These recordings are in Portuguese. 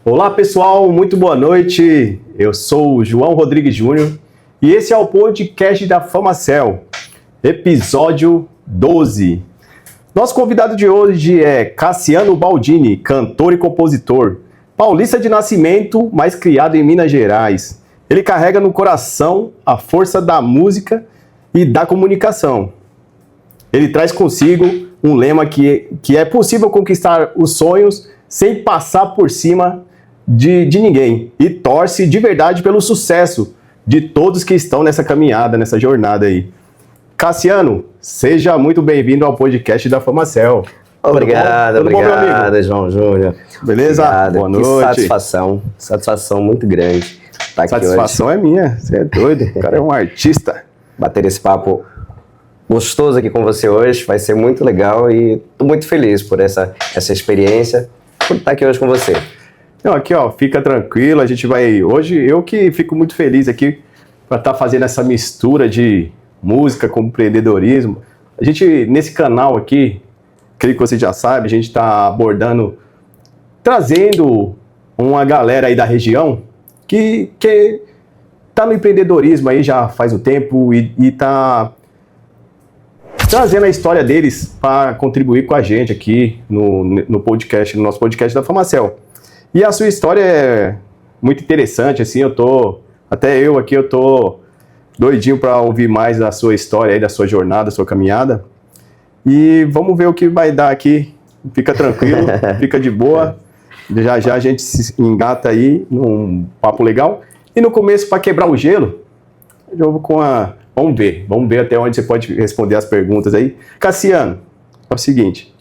Olá pessoal, muito boa noite. Eu sou o João Rodrigues Júnior e esse é o podcast da Famacel, episódio 12. Nosso convidado de hoje é Cassiano Baldini, cantor e compositor, paulista de nascimento, mas criado em Minas Gerais. Ele carrega no coração a força da música e da comunicação. Ele traz consigo um lema que é possível conquistar os sonhos sem passar por cima de ninguém, e torce de verdade pelo sucesso de todos que estão nessa caminhada, nessa jornada aí. Cassiano, seja muito bem-vindo ao podcast da Famacel. Obrigado, João Júnior. Beleza? Obrigado. Boa noite. Que satisfação muito grande estar aqui satisfação hoje. É minha, você é doido, o cara é um artista. Bater esse papo gostoso aqui com você hoje, vai ser muito legal e estou muito feliz por essa experiência, por estar aqui hoje com você. Não, aqui ó, fica tranquilo, a gente vai... Hoje eu que fico muito feliz aqui para estar fazendo essa mistura de música com empreendedorismo. A gente, nesse canal aqui, creio que você já sabe, a gente está abordando, trazendo uma galera aí da região que tá no empreendedorismo aí já faz um tempo e tá trazendo a história deles para contribuir com a gente aqui no podcast, no nosso podcast da Famacel. E a sua história é muito interessante, assim, até eu aqui, eu tô doidinho para ouvir mais da sua história aí, da sua jornada, da sua caminhada. E vamos ver o que vai dar aqui. Fica tranquilo, fica de boa. Já já a gente se engata aí num papo legal. E no começo, para quebrar o gelo, eu vou com a... Vamos ver até onde você pode responder as perguntas aí. Cassiano, é o seguinte...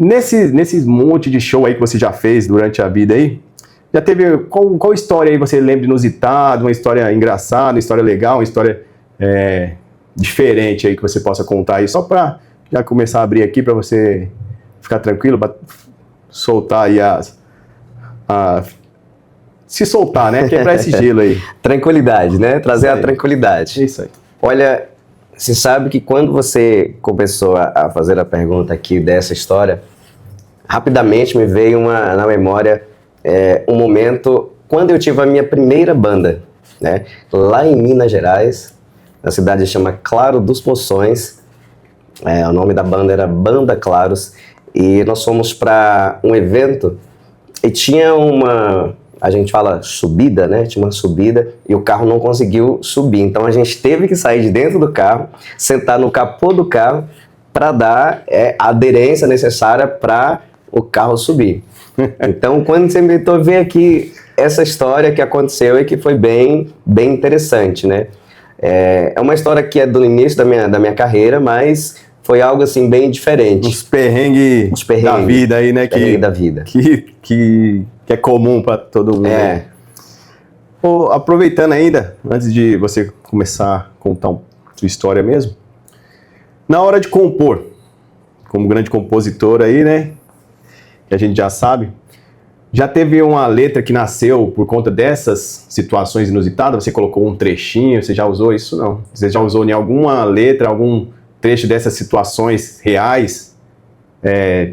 Nesses monte de show aí que você já fez durante a vida aí, já teve, qual história aí você lembra inusitada, uma história engraçada, uma história legal, uma história diferente aí que você possa contar aí, só para já começar a abrir aqui para você ficar tranquilo, soltar aí se soltar, né? Quebrar esse gelo aí. Tranquilidade, né? Trazer a tranquilidade. Isso aí. Olha, você sabe que quando você começou a fazer a pergunta aqui dessa história, rapidamente me veio na memória um momento quando eu tive a minha primeira banda, né? Lá em Minas Gerais, na cidade chama Claro dos Poções, o nome da banda era Banda Claros, e nós fomos para um evento e tinha a gente fala subida, né? Tinha uma subida e o carro não conseguiu subir. Então a gente teve que sair de dentro do carro, sentar no capô do carro para dar a aderência necessária para o carro subir. Então quando você me tentou ver aqui essa história que aconteceu e que foi bem interessante, né? É uma história que é do início da minha carreira, mas foi algo assim bem diferente. Os perrengues da vida aí, né? Da vida. Que é comum para todo mundo. Aproveitando ainda, antes de você começar a contar sua história mesmo, na hora de compor, como grande compositor aí, né, que a gente já sabe, já teve uma letra que nasceu por conta dessas situações inusitadas? Você colocou um trechinho, você já usou isso? Não. Você já usou em alguma letra, algum trecho dessas situações reais,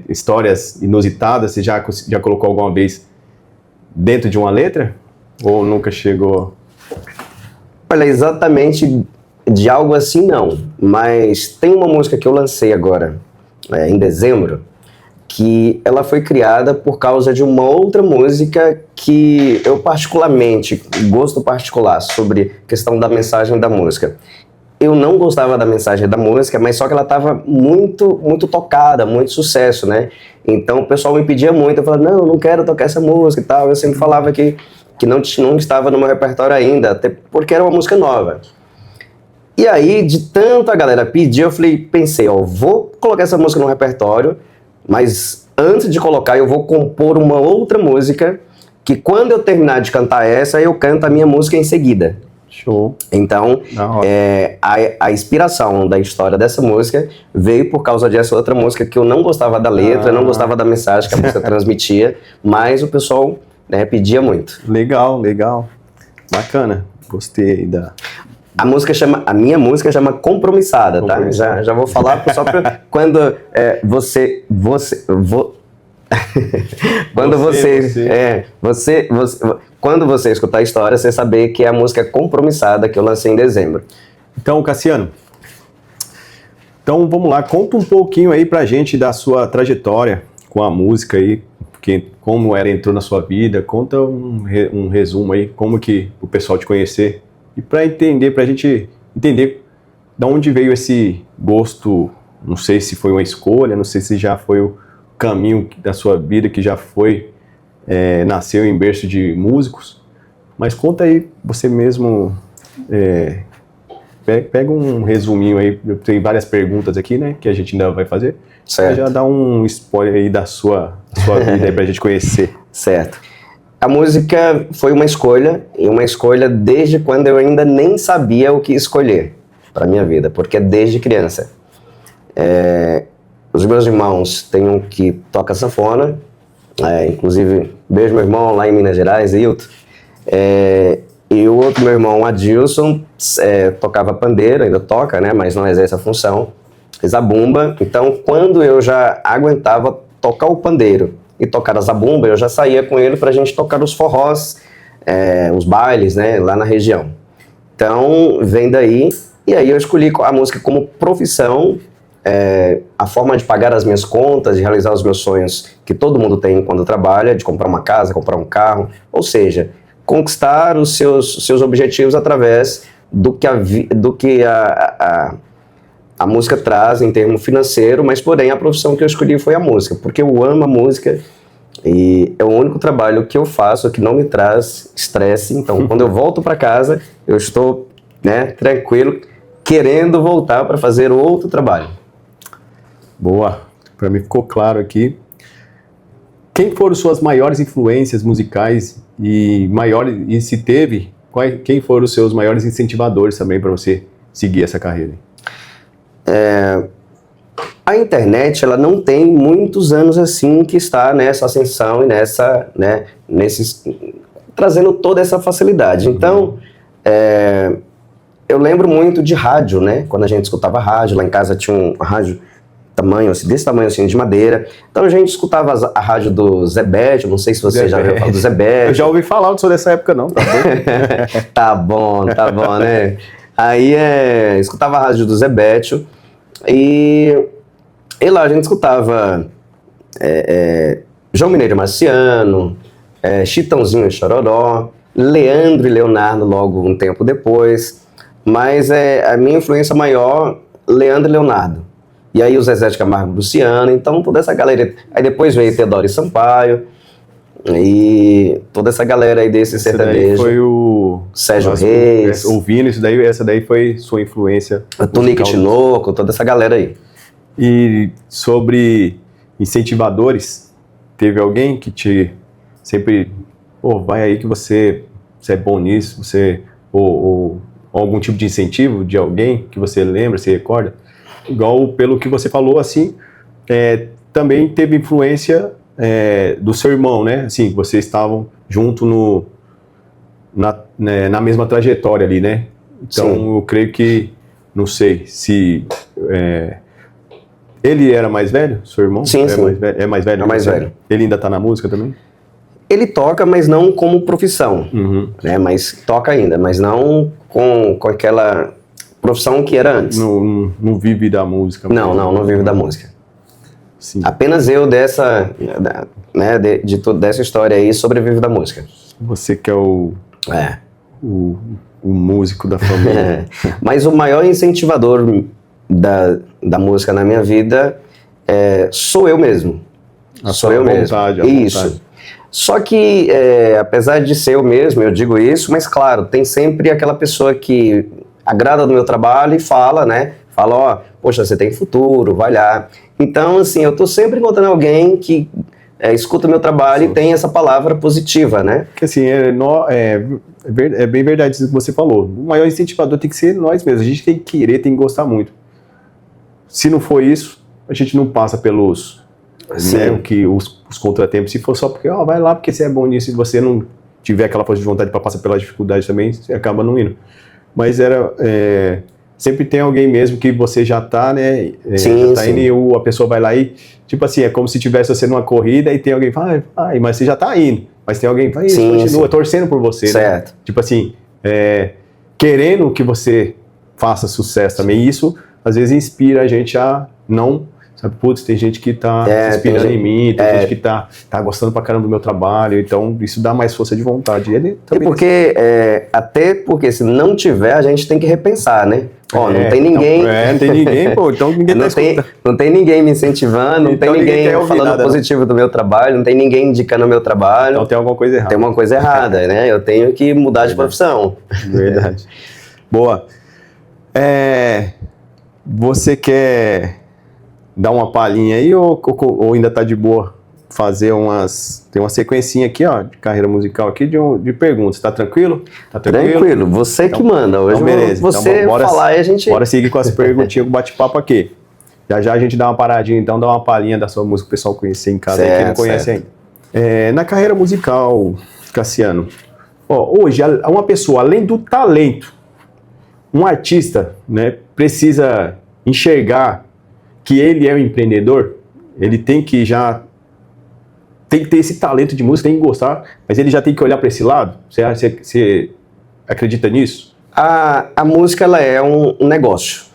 histórias inusitadas? Você já colocou alguma vez dentro de uma letra? Ou nunca chegou? Olha, exatamente de algo assim não, mas tem uma música que eu lancei agora, em dezembro, que ela foi criada por causa de uma outra música que eu particularmente, gosto particular sobre a questão da mensagem da música. Eu não gostava da mensagem da música, mas só que ela estava muito tocada, muito sucesso, né? Então o pessoal me pedia muito, eu falava, não quero tocar essa música e tal. Eu sempre falava que não estava no meu repertório ainda, até porque era uma música nova. E aí, de tanto a galera pedir, eu pensei, vou colocar essa música no repertório, mas antes de colocar eu vou compor uma outra música, que quando eu terminar de cantar essa, eu canto a minha música em seguida. Show. Então, a inspiração da história dessa música veio por causa dessa outra música que eu não gostava da letra, não gostava da mensagem que a música transmitia, mas o pessoal pedia muito. Legal. Bacana. Gostei da... A minha música chama Compromissada, tá? Já vou falar só pra quando Quando quando você escutar a história, você saber que é a música Compromissada que eu lancei em dezembro. Então, Cassiano, então vamos lá, conta um pouquinho aí pra gente da sua trajetória com a música aí, como ela entrou na sua vida, conta um resumo aí, como que o pessoal te conhecer, e pra gente entender de onde veio esse gosto, não sei se foi uma escolha, não sei se já foi o caminho da sua vida que já foi, nasceu em berço de músicos, mas conta aí você mesmo, pega um resuminho aí, tem várias perguntas aqui, né, que a gente ainda vai fazer, Certo. já dá um spoiler aí da sua vida aí pra gente conhecer. Certo. A música foi uma escolha, e uma escolha desde quando eu ainda nem sabia o que escolher para minha vida, porque desde criança. Os meus irmãos, tem um que toca sanfona, inclusive, beijo meu irmão lá em Minas Gerais, Hilton. E o outro meu irmão, Adilson, tocava pandeiro, ainda toca, né, mas não exerce a função, zabumba. Então, quando eu já aguentava tocar o pandeiro e tocar a zabumba, eu já saía com ele pra gente tocar os forrós, os bailes, né, lá na região. Então, vem daí, e aí eu escolhi a música como profissão, a forma de pagar as minhas contas, de realizar os meus sonhos que todo mundo tem quando trabalha, de comprar uma casa, comprar um carro, ou seja, conquistar os seus objetivos através do que a música traz em termo financeiro, mas porém a profissão que eu escolhi foi a música, porque eu amo a música e é o único trabalho que eu faço que não me traz estresse. Então, quando eu volto para casa, eu estou, né, tranquilo, querendo voltar para fazer outro trabalho. Boa, para mim ficou claro aqui. Quem foram suas maiores influências musicais e se teve, quem foram os seus maiores incentivadores também para você seguir essa carreira? A internet, ela não tem muitos anos assim que está nessa ascensão e trazendo toda essa facilidade. Então, eu lembro muito de rádio, né? Quando a gente escutava rádio, lá em casa tinha um rádio desse tamanho assim, de madeira. Então a gente escutava a rádio do Zé Bétio, não sei se você já ouviu falar do Zé Bétio. Eu já ouvi falar, não sou dessa época não, tá bom? Tá bom, né? Aí escutava a rádio do Zé Bétio e lá a gente escutava João Mineiro e Marciano, Chitãozinho e Chororó, Leandro e Leonardo logo um tempo depois, mas a minha influência maior, Leandro e Leonardo. E aí o Zezé de Camargo e Luciano, então toda essa galera. Aí depois veio Teodoro e Sampaio, e toda essa galera aí desse sertanejo. Daí foi o Sérgio Reis. Ouvindo isso daí, essa daí foi sua influência. O Tunique Tinoco, toda essa galera aí. E sobre incentivadores, teve alguém que te sempre, vai aí que você é bom nisso, ou algum tipo de incentivo de alguém que você lembra, se recorda? Igual pelo que você falou, assim, também teve influência do seu irmão, né? Assim, vocês estavam junto na mesma trajetória ali, né? Então, sim, eu creio que, não sei se... ele era mais velho, seu irmão? Sim, sim. É mais velho? É mais velho. Ele ainda tá na música também? Ele toca, mas não como profissão, né? Mas toca ainda, mas não com aquela... profissão que era antes. Não vive da música. Não vive da música. Sim. Apenas eu dessa história aí sobrevivo da música. Você que é o músico da família. Mas o maior incentivador da música na minha vida sou eu mesmo. Sou eu mesmo. Isso. Só que, apesar de ser eu mesmo, eu digo isso, mas claro, tem sempre aquela pessoa que agrada do meu trabalho e fala, né? Fala, poxa, você tem futuro, vai lá. Então, assim, eu tô sempre encontrando alguém que escuta o meu trabalho, sim, e tem essa palavra positiva, né? Porque assim, é bem verdade isso que você falou. O maior incentivador tem que ser nós mesmos. A gente tem que querer, tem que gostar muito. Se não for isso, a gente não passa pelos os contratempos. Se for só porque, vai lá porque você é bom nisso, e você não tiver aquela força de vontade para passar pela dificuldade também, você acaba não indo. Mas sempre tem alguém mesmo que você já tá, né? Sim, já tá sim. indo e a pessoa vai lá e, tipo assim, é como se tivesse você numa corrida e tem alguém que fala, ai, mas você já tá indo. Mas tem alguém que fala, isso, Sim, continua, sim. torcendo por você, Certo. né? Tipo assim, querendo que você faça sucesso também. E isso, às vezes, inspira a gente a não... Sabe, putz, tem gente que tá se inspirando em mim, tem gente que tá gostando pra caramba do meu trabalho, então isso dá mais força de vontade. Ele também Até porque se não tiver, a gente tem que repensar, né? Ó, não tem ninguém... não tem ninguém, pô, então ninguém tá escutando. Não tem ninguém me incentivando, não Então tem ninguém ninguém quer ouvir falando nada, positivo do meu trabalho, não tem ninguém indicando o meu trabalho. Então tem alguma coisa errada. Tem uma coisa errada, né? Eu tenho que mudar de profissão. Verdade. Boa. Você quer dar uma palhinha aí ou ainda tá de boa fazer tem uma sequencinha aqui, ó, de carreira musical aqui de perguntas. Tá tranquilo? Tá Tranquilo, você que manda. Hoje beleza. você Então, falar e a gente... Bora seguir com as perguntinhas, com o bate-papo aqui. Já a gente dá uma paradinha, então dá uma palhinha da sua música, o pessoal conhecer em casa, aí, que não conhece ainda. Na carreira musical, Cassiano, hoje, uma pessoa, além do talento, um artista, né, precisa enxergar que ele é um empreendedor, ele tem que ter esse talento de música, tem que gostar, mas ele já tem que olhar para esse lado? Você acredita nisso? A música, ela é um negócio.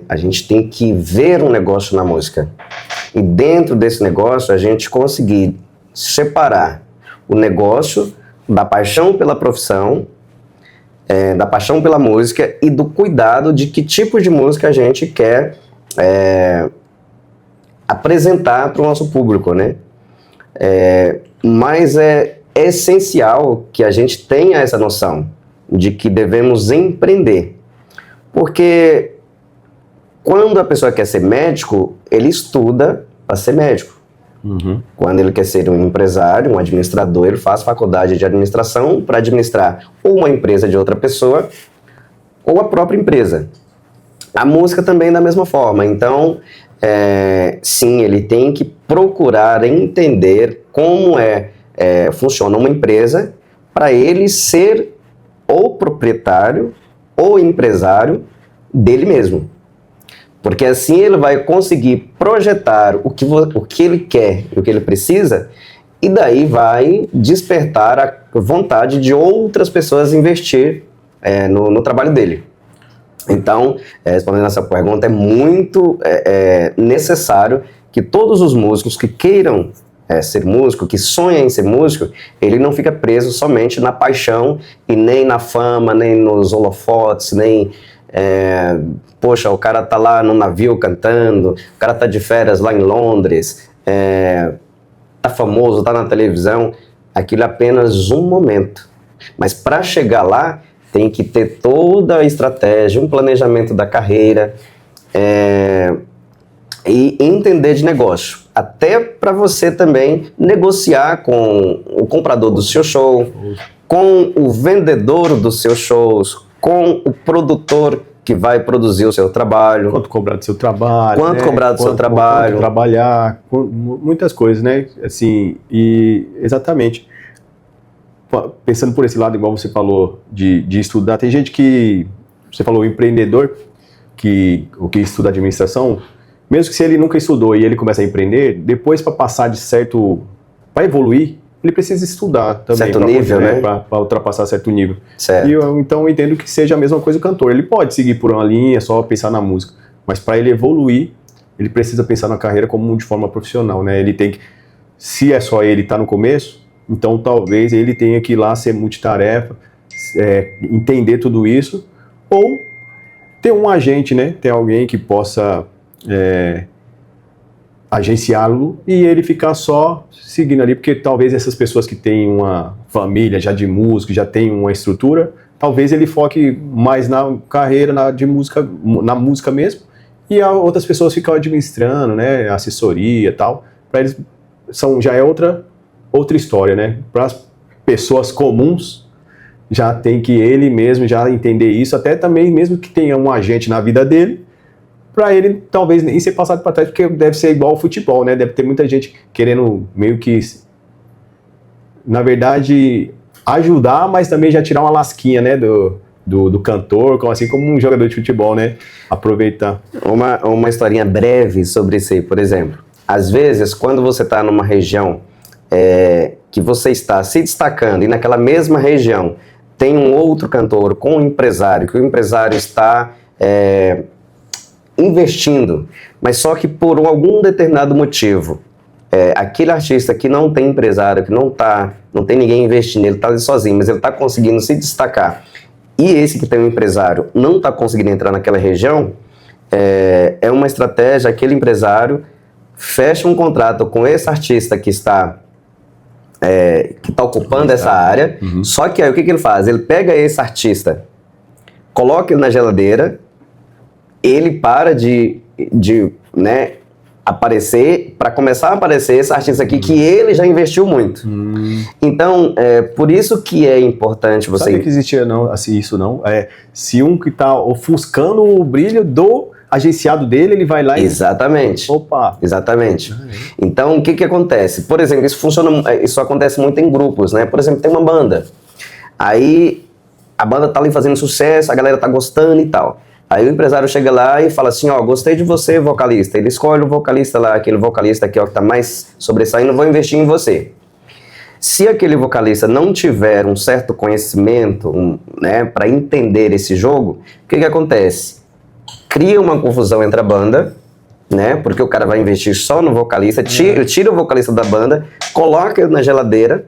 A gente tem que ver um negócio na música. E dentro desse negócio, a gente conseguir separar o negócio da paixão pela profissão, da paixão pela música e do cuidado de que tipo de música a gente quer apresentar para o nosso público, né? Mas é essencial que a gente tenha essa noção de que devemos empreender. Porque quando a pessoa quer ser médico, ele estuda para ser médico. Uhum. Quando ele quer ser um empresário, um administrador, ele faz faculdade de administração para administrar ou uma empresa de outra pessoa ou a própria empresa. A música também da mesma forma. Então, sim, ele tem que procurar entender como funciona uma empresa para ele ser ou proprietário ou empresário dele mesmo. Porque assim ele vai conseguir projetar o que ele quer e o que ele precisa, e daí vai despertar a vontade de outras pessoas investir no trabalho dele. Então, respondendo essa pergunta, é muito necessário que todos os músicos que queiram ser músico, que sonhem em ser músico, ele não fica preso somente na paixão e nem na fama, nem nos holofotes, nem... poxa, o cara tá lá no navio cantando, o cara tá de férias lá em Londres, tá famoso, tá na televisão. Aquilo é apenas um momento. Mas para chegar lá, tem que ter toda a estratégia, um planejamento da carreira e entender de negócio. Até para você também negociar com o comprador do seu show, com o vendedor dos seus shows, com o produtor que vai produzir o seu trabalho. Quanto cobrar do seu trabalho. Quanto cobrar do seu trabalho. Quanto trabalhar, muitas coisas, né? Assim, e exatamente. Pensando por esse lado, igual você falou, de estudar, tem gente que, você falou, o empreendedor, que estuda administração, mesmo que se ele nunca estudou e ele começa a empreender, depois para passar de certo, para evoluir, ele precisa estudar também. Certo nível, né? Para ultrapassar certo nível. Certo. E então eu entendo que seja a mesma coisa o cantor. Ele pode seguir por uma linha, só pensar na música, mas para ele evoluir, ele precisa pensar na carreira como de forma profissional, né? Ele tem que, se é só ele tá no começo, então talvez ele tenha que ir lá ser multitarefa, entender tudo isso, ou ter um agente, né? Ter alguém que possa agenciá-lo e ele ficar só seguindo ali, porque talvez essas pessoas que têm uma família já de músico, já tem uma estrutura, talvez ele foque mais na carreira de música, na música mesmo, e outras pessoas ficam administrando, né? Assessoria e tal. Para eles já é outra história, né? Para as pessoas comuns, já tem que ele mesmo já entender isso, até também mesmo que tenha um agente na vida dele, para ele talvez nem ser passado para trás, porque deve ser igual ao futebol, né? Deve ter muita gente querendo meio que, na verdade, ajudar, mas também já tirar uma lasquinha, né? do cantor, assim como um jogador de futebol, né? Aproveitar. Uma historinha breve sobre isso aí, por exemplo. Às vezes, quando você está numa região que você está se destacando e naquela mesma região tem um outro cantor com um empresário, que o empresário está investindo, mas só que por algum determinado motivo, aquele artista que não tem empresário, que não tem ninguém investindo, ele está ali sozinho, mas ele está conseguindo se destacar, e esse que tem um empresário não está conseguindo entrar naquela região, é uma estratégia, aquele empresário fecha um contrato com esse artista que está ocupando essa área, só que aí o que ele faz? Ele pega esse artista, coloca ele na geladeira, ele para de aparecer, para começar a aparecer esse artista aqui que ele já investiu muito. Então, por isso que é importante você... Sabe que existia isso não? Se um que está ofuscando o brilho do agenciado dele, ele vai lá e... Exatamente. Opa! Exatamente. Então, o que acontece? Por exemplo, isso acontece muito em grupos, né? Por exemplo, tem uma banda. Aí, a banda tá ali fazendo sucesso, a galera tá gostando e tal. Aí o empresário chega lá e fala assim, gostei de você, vocalista. Ele escolhe o vocalista lá, aquele vocalista aqui, que tá mais sobressaindo, vou investir em você. Se aquele vocalista não tiver um certo conhecimento, né, para entender esse jogo, o que acontece? Cria uma confusão entre a banda, né, porque o cara vai investir só no vocalista, tira o vocalista da banda, coloca ele na geladeira,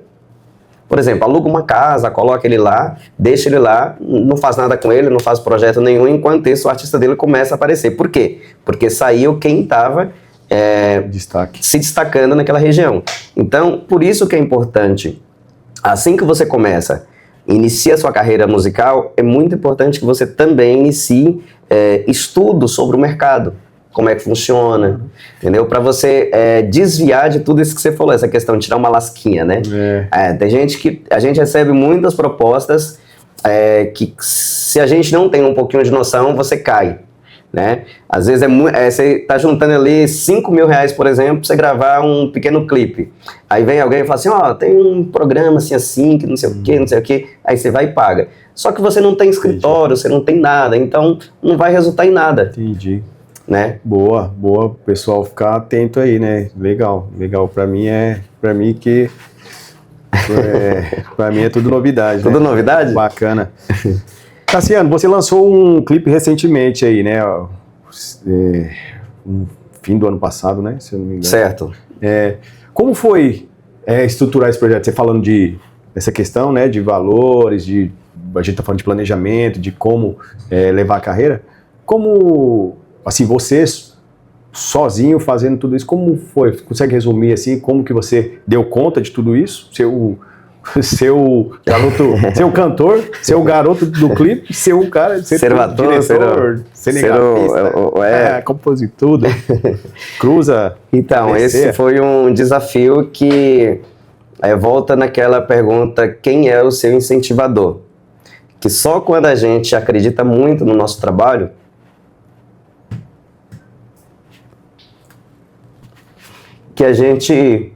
por exemplo, aluga uma casa, coloca ele lá, deixa ele lá, não faz nada com ele, não faz projeto nenhum, enquanto isso o artista dele começa a aparecer. Por quê? Porque saiu quem estava se destacando naquela região. Então, por isso que é importante, assim que você inicia a sua carreira musical, é muito importante que você também inicie estudos sobre o mercado. Como é que funciona, entendeu? Para você desviar de tudo isso que você falou, essa questão de tirar uma lasquinha, né? Tem gente que... A gente recebe muitas propostas que se a gente não tem um pouquinho de noção, você cai, né? Às vezes você tá juntando ali 5 mil reais, por exemplo, pra você gravar um pequeno clipe. Aí vem alguém e fala assim, tem um programa assim, que não sei o quê, não sei o quê. Aí você vai e paga. Só que você não tem escritório, você não tem nada, então não vai resultar em nada. Entendi. Né? Boa, pessoal ficar atento aí, né? Legal. Para mim para mim é tudo novidade. Tudo né? novidade? Bacana. Cassiano, você lançou um clipe recentemente aí, né? No fim do ano passado, né? Se eu não me engano. Certo. Como foi estruturar esse projeto? Você falando dessa questão, né? De valores, a gente tá falando de planejamento, de como levar a carreira. Como... Assim, você sozinho fazendo tudo isso, como foi? Consegue resumir assim, como que você deu conta de tudo isso? Seu cantor, seu garoto do clipe, seu cara, ser ator, diretor, cinegrafista, compositor, cruza. Então, esse foi um desafio que volta naquela pergunta, quem é o seu incentivador? Que só quando a gente acredita muito no nosso trabalho, que a gente...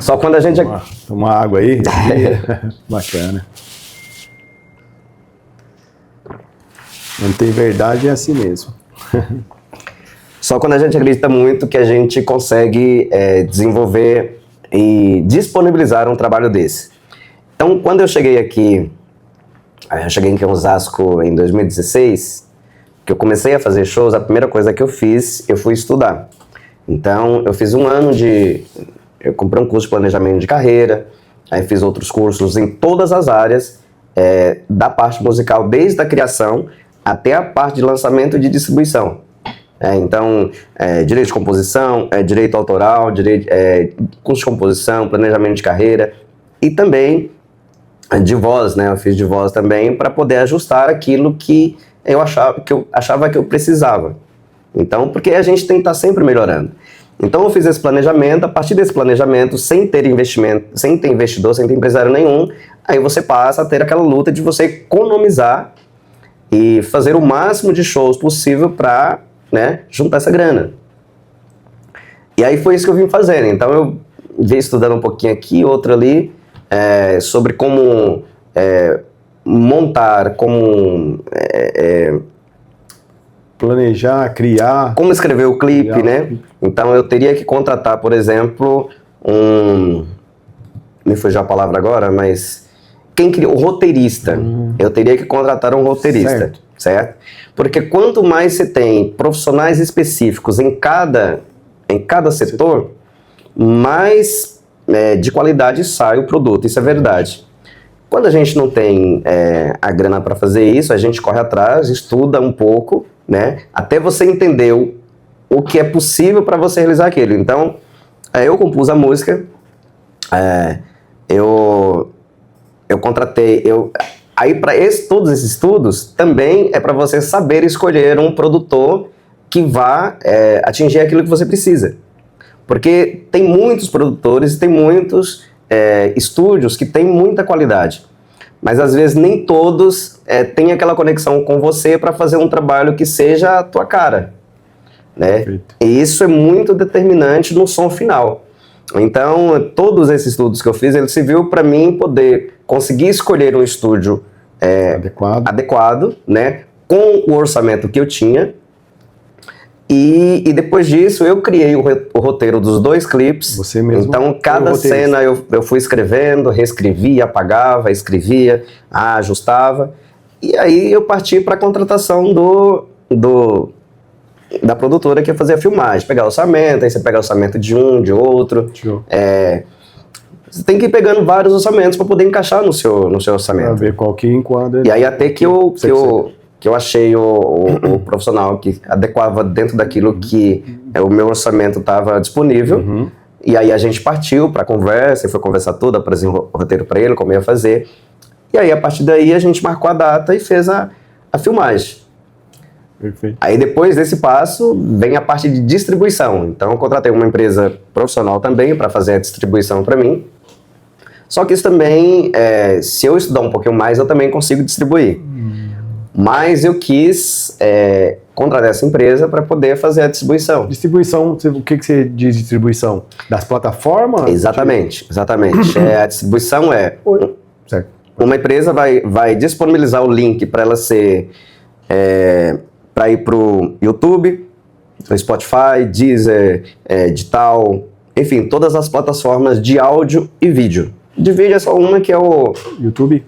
Só quando a gente... Toma água aí. Bacana. Não tem verdade, é assim mesmo. Só quando a gente acredita muito que a gente consegue desenvolver e disponibilizar um trabalho desse. Então, quando eu cheguei aqui em Osasco em 2016... que eu comecei a fazer shows, a primeira coisa que eu fui estudar. Então, eu fiz um ano eu comprei um curso de planejamento de carreira, aí fiz outros cursos em todas as áreas da parte musical, desde a criação até a parte de lançamento e de distribuição. Então, direito de composição, direito autoral, curso de composição, planejamento de carreira e também de voz, né? Eu fiz de voz também para poder ajustar aquilo que eu achava que eu precisava. Então, porque a gente tem que estar sempre melhorando. Então, eu fiz esse planejamento, a partir desse planejamento, sem ter investimento, sem ter investidor, sem ter empresário nenhum, aí você passa a ter aquela luta de você economizar e fazer o máximo de shows possível para, né, juntar essa grana. E aí foi isso que eu vim fazendo. Então, eu vim estudando um pouquinho aqui, outro ali, sobre como montar, como Planejar, criar. como escrever o clipe, Criar. né? Então eu teria que contratar, por exemplo, me fugiu a palavra agora, mas quem cria o roteirista. Eu teria que contratar um roteirista, certo? Porque quanto mais você tem profissionais específicos em cada setor, mais de qualidade sai o produto. Isso é verdade. Quando a gente não tem a grana para fazer isso, a gente corre atrás, estuda um pouco, né? Até você entender o que é possível para você realizar aquilo. Então, eu compus a música, eu contratei, aí para todos esses estudos também é para você saber escolher um produtor que vá atingir aquilo que você precisa. Porque tem muitos produtores, tem muitos estúdios que têm muita qualidade, mas às vezes nem todos têm aquela conexão com você para fazer um trabalho que seja a tua cara, né? Perfeito. E isso é muito determinante no som final. Então, todos esses estudos que eu fiz, ele serviu para mim poder conseguir escolher um estúdio adequado, né, com o orçamento que eu tinha. E depois disso, eu criei o roteiro dos 2 clipes. Você mesmo. Então, cada cena eu fui escrevendo, reescrevia, apagava, escrevia, ajustava. E aí eu parti para a contratação da produtora que ia fazer a filmagem. Pegar o orçamento, aí você pega o orçamento de um, de outro. Você tem que ir pegando vários orçamentos para poder encaixar no seu orçamento. Para ver qual que enquadra. E aí até que eu achei o profissional que adequava dentro daquilo que o meu orçamento estava disponível. E aí a gente partiu para a conversa, e foi conversar tudo, apresentei o roteiro para ele, como ia fazer. E aí a partir daí a gente marcou a data e fez a filmagem. Perfeito. Aí depois desse passo vem a parte de distribuição. Então eu contratei uma empresa profissional também para fazer a distribuição para mim. Só que isso também, se eu estudar um pouquinho mais, eu também consigo distribuir. Mas eu quis contratar essa empresa para poder fazer a distribuição. Distribuição, o que você diz de distribuição? Das plataformas? Exatamente. A distribuição Certo. uma empresa vai disponibilizar o link para ela ser para ir para o YouTube, para o Spotify, Deezer, Digital, enfim, todas as plataformas de áudio e vídeo. De vídeo é só uma que é o YouTube.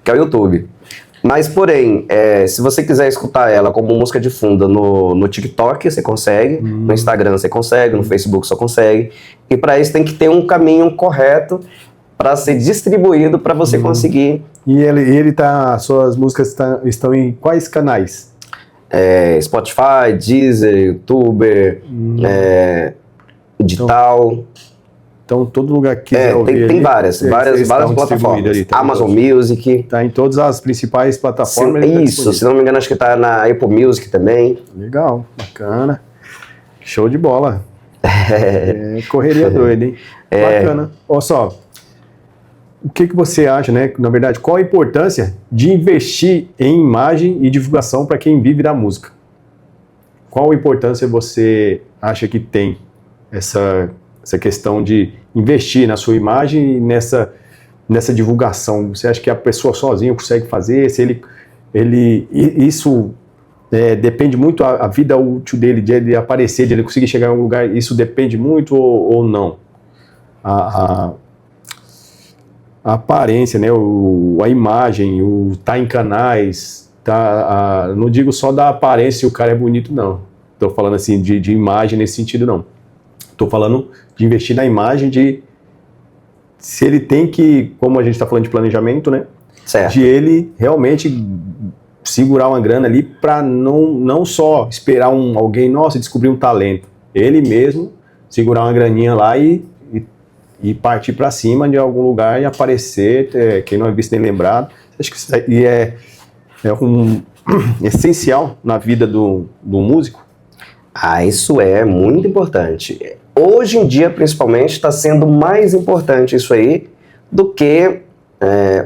Mas, porém, se você quiser escutar ela como música de fundo no TikTok, você consegue, no Instagram você consegue, no Facebook você consegue. E para isso tem que ter um caminho correto para ser distribuído para você conseguir. E suas músicas estão em quais canais? Spotify, Deezer, YouTuber, Digital. Então, todo lugar que tem várias plataformas. Ali, Amazon Music. Está em todas as principais plataformas. Se não me engano, acho que está na Apple Music também. Legal, bacana. Show de bola. Correria doida, hein? Bacana. Olha só, o que você acha, né? Na verdade, qual a importância de investir em imagem e divulgação para quem vive da música? Qual a importância você acha que tem essa questão de investir na sua imagem e nessa divulgação? Você acha que a pessoa sozinha consegue fazer? Se isso depende muito a vida útil dele, de ele aparecer, de ele conseguir chegar em algum lugar, isso depende muito ou não? A aparência, né? A imagem, o tá em canais, não digo só da aparência se o cara é bonito, não. Estou falando assim de imagem nesse sentido, não. Estou falando de investir na imagem, se ele tem que, como a gente está falando de planejamento, né? Certo. De ele realmente segurar uma grana ali para não só esperar alguém, descobrir um talento. Ele mesmo segurar uma graninha lá e partir para cima de algum lugar e aparecer, quem não é visto nem lembrado. Acho que isso aí é essencial na vida do músico. Isso é muito importante. Hoje em dia, principalmente, está sendo mais importante isso aí do que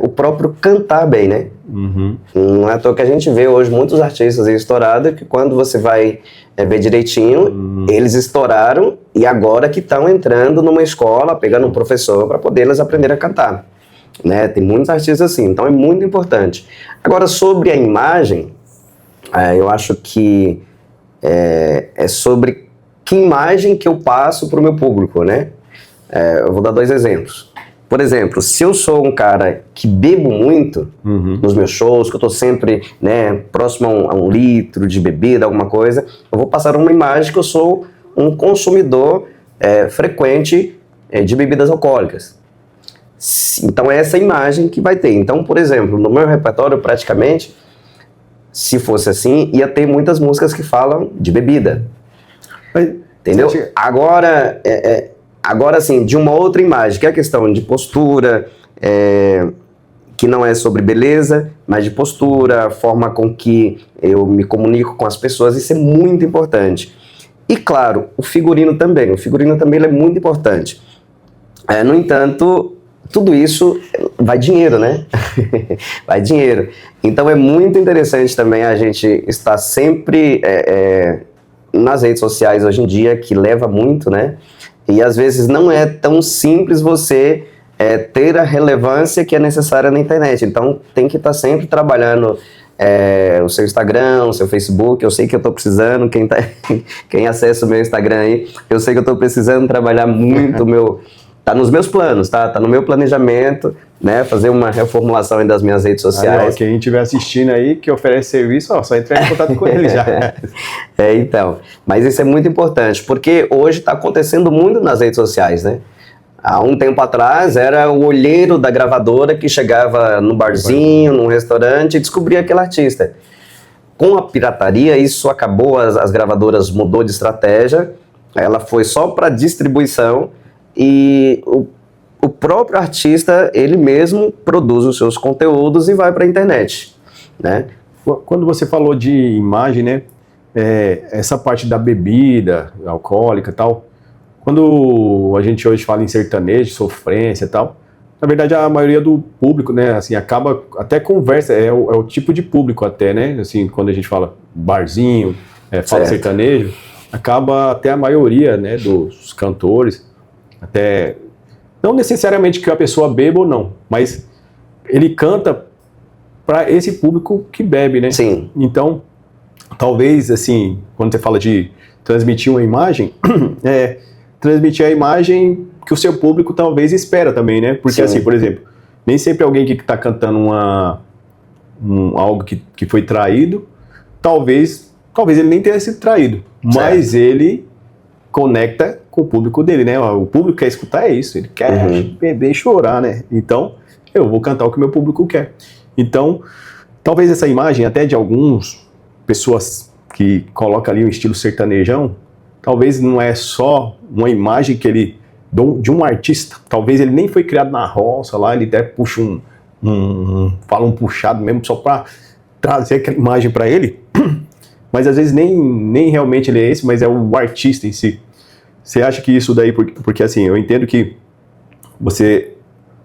o próprio cantar bem, né? Não é à toa que a gente vê hoje muitos artistas aí estourados que quando você vai ver direitinho, eles estouraram e agora que estão entrando numa escola, pegando um professor para poder eles aprenderem a cantar. né? Tem muitos artistas assim, então é muito importante. Agora, sobre a imagem, eu acho que é sobre que imagem que eu passo para o meu público, né? Eu vou dar 2 exemplos. Por exemplo, se eu sou um cara que bebo muito nos meus shows, que eu estou sempre, né, próximo a um litro de bebida, alguma coisa, eu vou passar uma imagem que eu sou um consumidor frequente de bebidas alcoólicas. Então é essa imagem que vai ter. Então, por exemplo, no meu repertório, praticamente, se fosse assim, ia ter muitas músicas que falam de bebida. Entendeu? Agora, agora, assim, de uma outra imagem, que é a questão de postura, que não é sobre beleza, mas de postura, a forma com que eu me comunico com as pessoas, isso é muito importante. E, claro, o figurino também ele é muito importante. No entanto, tudo isso vai dinheiro, né? Vai dinheiro. Então, é muito interessante também a gente estar sempre nas redes sociais hoje em dia, que leva muito, né? E às vezes não é tão simples você ter a relevância que é necessária na internet. Então tem que estar sempre trabalhando o seu Instagram, o seu Facebook. Eu sei que eu estou precisando, quem acessa o meu Instagram aí, eu sei que eu estou precisando trabalhar muito tá nos meus planos, tá no meu planejamento, né, fazer uma reformulação aí das minhas redes sociais. Aí, quem estiver assistindo aí, que oferece serviço, só entrar em contato com ele já. Então, mas isso é muito importante, porque hoje está acontecendo muito nas redes sociais, né? Há um tempo atrás era o olheiro da gravadora que chegava no barzinho, num restaurante e descobria aquele artista. Com a pirataria, isso acabou, as gravadoras mudou de estratégia, ela foi só para distribuição e o próprio artista, ele mesmo produz os seus conteúdos e vai para a internet, né? Quando você falou de imagem, né, essa parte da bebida alcoólica e tal, quando a gente hoje fala em sertanejo, sofrência e tal, na verdade a maioria do público, né, assim, acaba, até conversa, é o tipo de público até, né, assim, quando a gente fala barzinho, fala de sertanejo, acaba até a maioria, né, dos cantores, até, não necessariamente que a pessoa beba ou não, mas ele canta para esse público que bebe, né? Sim. Então, talvez, assim, quando você fala de transmitir uma imagem, transmitir a imagem que o seu público talvez espera também, né? Porque, assim, por exemplo, nem sempre alguém que está cantando algo que foi traído, talvez ele nem tenha sido traído, mas ele conecta com o público dele, né? O público quer escutar isso, ele quer beber e chorar, né? Então, eu vou cantar o que o meu público quer. Então, talvez essa imagem até de algumas pessoas que colocam ali um estilo sertanejão, talvez não é só uma imagem que ele de um artista, talvez ele nem foi criado na roça lá, ele até puxa fala um puxado mesmo só para trazer aquela imagem para ele, mas às vezes nem realmente ele é esse, mas é o artista em si. Você acha que isso daí, porque assim, eu entendo que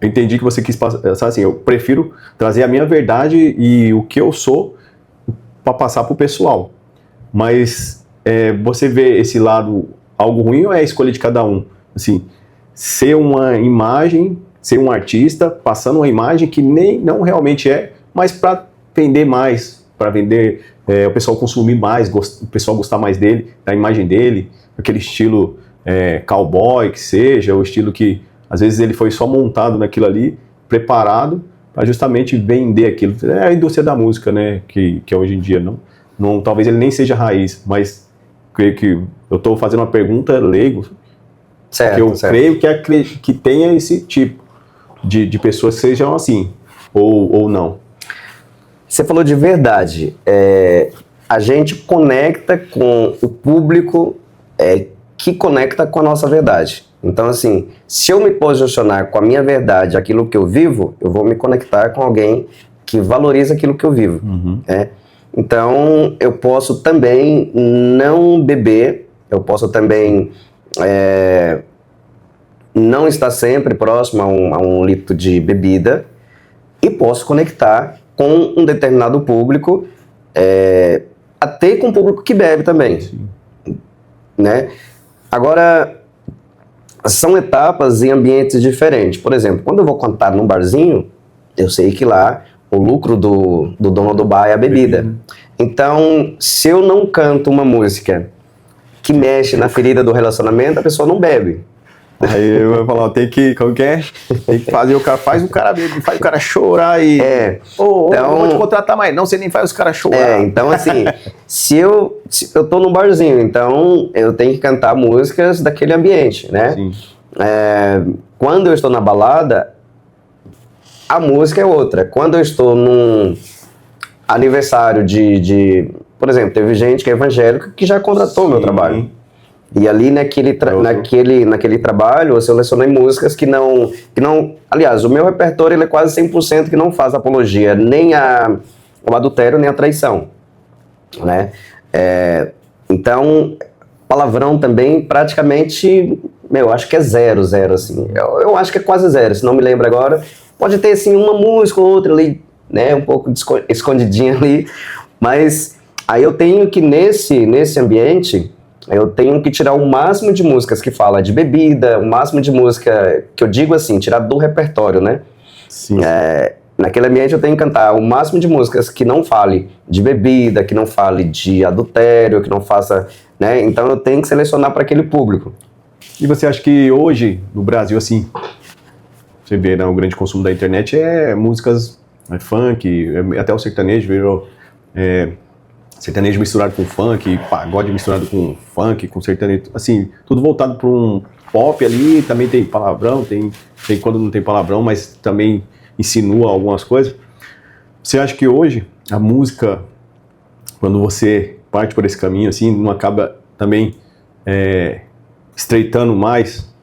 eu entendi que você quis passar assim, eu prefiro trazer a minha verdade e o que eu sou para passar pro pessoal, mas você vê esse lado algo ruim ou é a escolha de cada um? Assim, ser uma imagem, ser um artista, passando uma imagem que não realmente é, mas para vender mais, para vender, o pessoal consumir mais, o pessoal gostar mais dele, da imagem dele, aquele estilo cowboy que seja, o estilo que às vezes ele foi só montado naquilo ali, preparado para justamente vender aquilo. É a indústria da música, né, que hoje em dia não, talvez ele nem seja raiz, mas creio que eu estou fazendo uma pergunta leigo, que eu creio que tenha esse tipo de pessoas que sejam assim, ou não. Você falou de verdade. A gente conecta com o público que conecta com a nossa verdade. Então, assim, se eu me posicionar com a minha verdade, aquilo que eu vivo, eu vou me conectar com alguém que valoriza aquilo que eu vivo. Então, eu posso também não beber, eu posso também não estar sempre próximo a um litro de bebida e posso conectar com um determinado público, até com o público que bebe também. Né? Agora, são etapas em ambientes diferentes. Por exemplo, quando eu vou cantar num barzinho, eu sei que lá o lucro do dono do bar é a bebida. Então, se eu não canto uma música que mexe na ferida do relacionamento, a pessoa não bebe. Aí eu vou falar, tem que, como que é? Tem que fazer o cara, faz o cara chorar e... Então, não vou te contratar mais, não, você nem faz os caras chorar. Então assim, se eu tô num barzinho, então eu tenho que cantar músicas daquele ambiente, né? Sim. Quando eu estou na balada, a música é outra. Quando eu estou num aniversário por exemplo, teve gente que é evangélica que já contratou o meu trabalho. E ali naquele trabalho eu selecionei músicas que não... Aliás, o meu repertório ele é quase 100% que não faz apologia, nem o adultério, nem a traição, né? Então, palavrão também praticamente, acho que é zero, assim. Eu acho que é quase zero, se não me lembro agora. Pode ter, assim, uma música ou outra ali, né? Um pouco escondidinha ali. Mas aí eu tenho que, nesse ambiente... eu tenho que tirar o máximo de músicas que fala de bebida, o máximo de música, que eu digo assim, tirar do repertório, né? Sim. Naquele ambiente eu tenho que cantar o máximo de músicas que não fale de bebida, que não fale de adultério, que não faça, né? Então eu tenho que selecionar para aquele público. E você acha que hoje, no Brasil, assim, você vê, né, o grande consumo da internet é músicas funk, até o sertanejo virou... sertanejo misturado com funk, pagode misturado com funk, com sertanejo, assim, tudo voltado para um pop ali, também tem palavrão, tem quando não tem palavrão, mas também insinua algumas coisas. Você acha que hoje a música, quando você parte por esse caminho, assim, não acaba também estreitando mais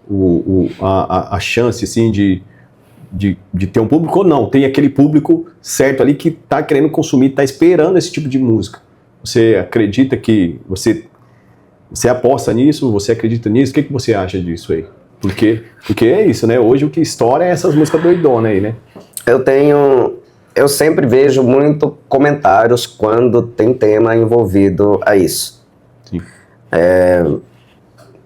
a chance, assim, de ter um público, ou não, tem aquele público certo ali que está querendo consumir, está esperando esse tipo de música? Você acredita que você aposta nisso? Você acredita nisso? O que você acha disso aí? Porque é isso, né? Hoje o que estoura é essas músicas doidonas aí, né? Eu sempre vejo muito comentários quando tem tema envolvido a isso. Sim.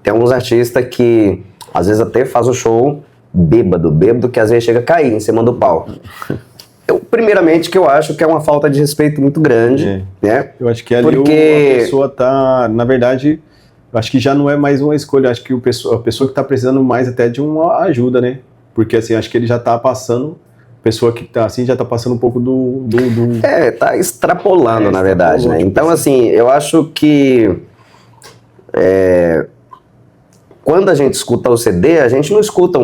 Tem alguns artistas que às vezes até faz o show bêbado, que às vezes chega a cair em cima do palco. Primeiramente, que eu acho que é uma falta de respeito muito grande, né? Eu acho que ali a pessoa tá, na verdade, eu acho que já não é mais uma escolha, eu acho que a pessoa que tá precisando mais até de uma ajuda, né? Porque assim, acho que ele já tá passando, a pessoa que tá assim já tá passando um pouco tá extrapolando, na verdade, né? Então, assim, eu acho que quando a gente escuta o CD, a gente não escuta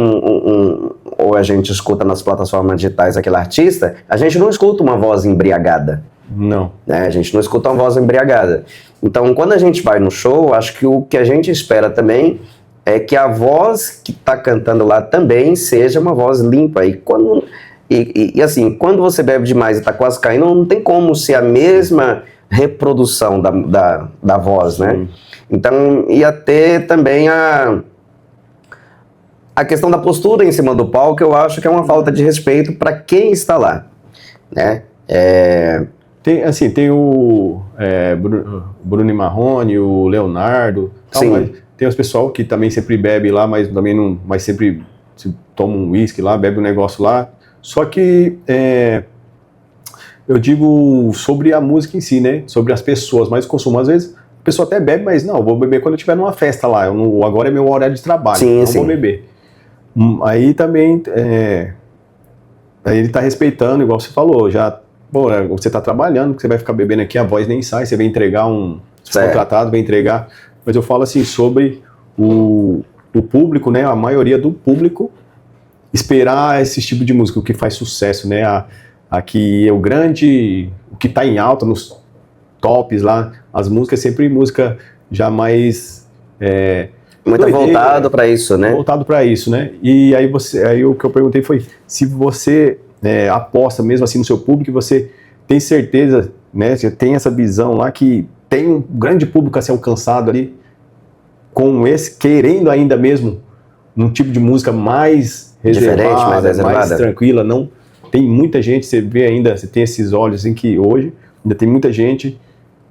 ou a gente escuta nas plataformas digitais aquele artista, a gente não escuta uma voz embriagada. Não. Né? A gente não escuta uma voz embriagada. Então, quando a gente vai no show, acho que o que a gente espera também é que a voz que está cantando lá também seja uma voz limpa. E assim, quando você bebe demais e está quase caindo, não tem como ser a mesma reprodução da voz, né? Então, ia ter também a questão da postura em cima do palco, eu acho que é uma falta de respeito para quem está lá, né? Tem o Bruno Marrone, o Leonardo, tal, mas tem os pessoal que também sempre bebe lá, mas também não, mas sempre toma um uísque lá, bebe um negócio lá. Só que eu digo sobre a música em si, né? Sobre as pessoas, mas o consumo, às vezes, a pessoa até bebe, mas não, vou beber quando eu estiver numa festa lá, agora é meu horário de trabalho, não vou beber. Aí também, aí ele tá respeitando, igual você falou, já, você tá trabalhando, que você vai ficar bebendo aqui, a voz nem sai, você vai entregar contratado, vai entregar, mas eu falo assim, sobre o público, né, a maioria do público, esperar esse tipo de música, o que faz sucesso, né, aqui é o que tá em alta, nos tops lá, as músicas, sempre música já mais... muito voltado para isso, né? Voltado para isso, né? E aí o que eu perguntei foi se você aposta mesmo assim no seu público, você tem certeza, né? Você tem essa visão lá que tem um grande público a ser alcançado ali com esse, querendo ainda mesmo um tipo de música mais reservada, mais tranquila, não tem muita gente, você vê ainda, você tem esses olhos assim que hoje ainda tem muita gente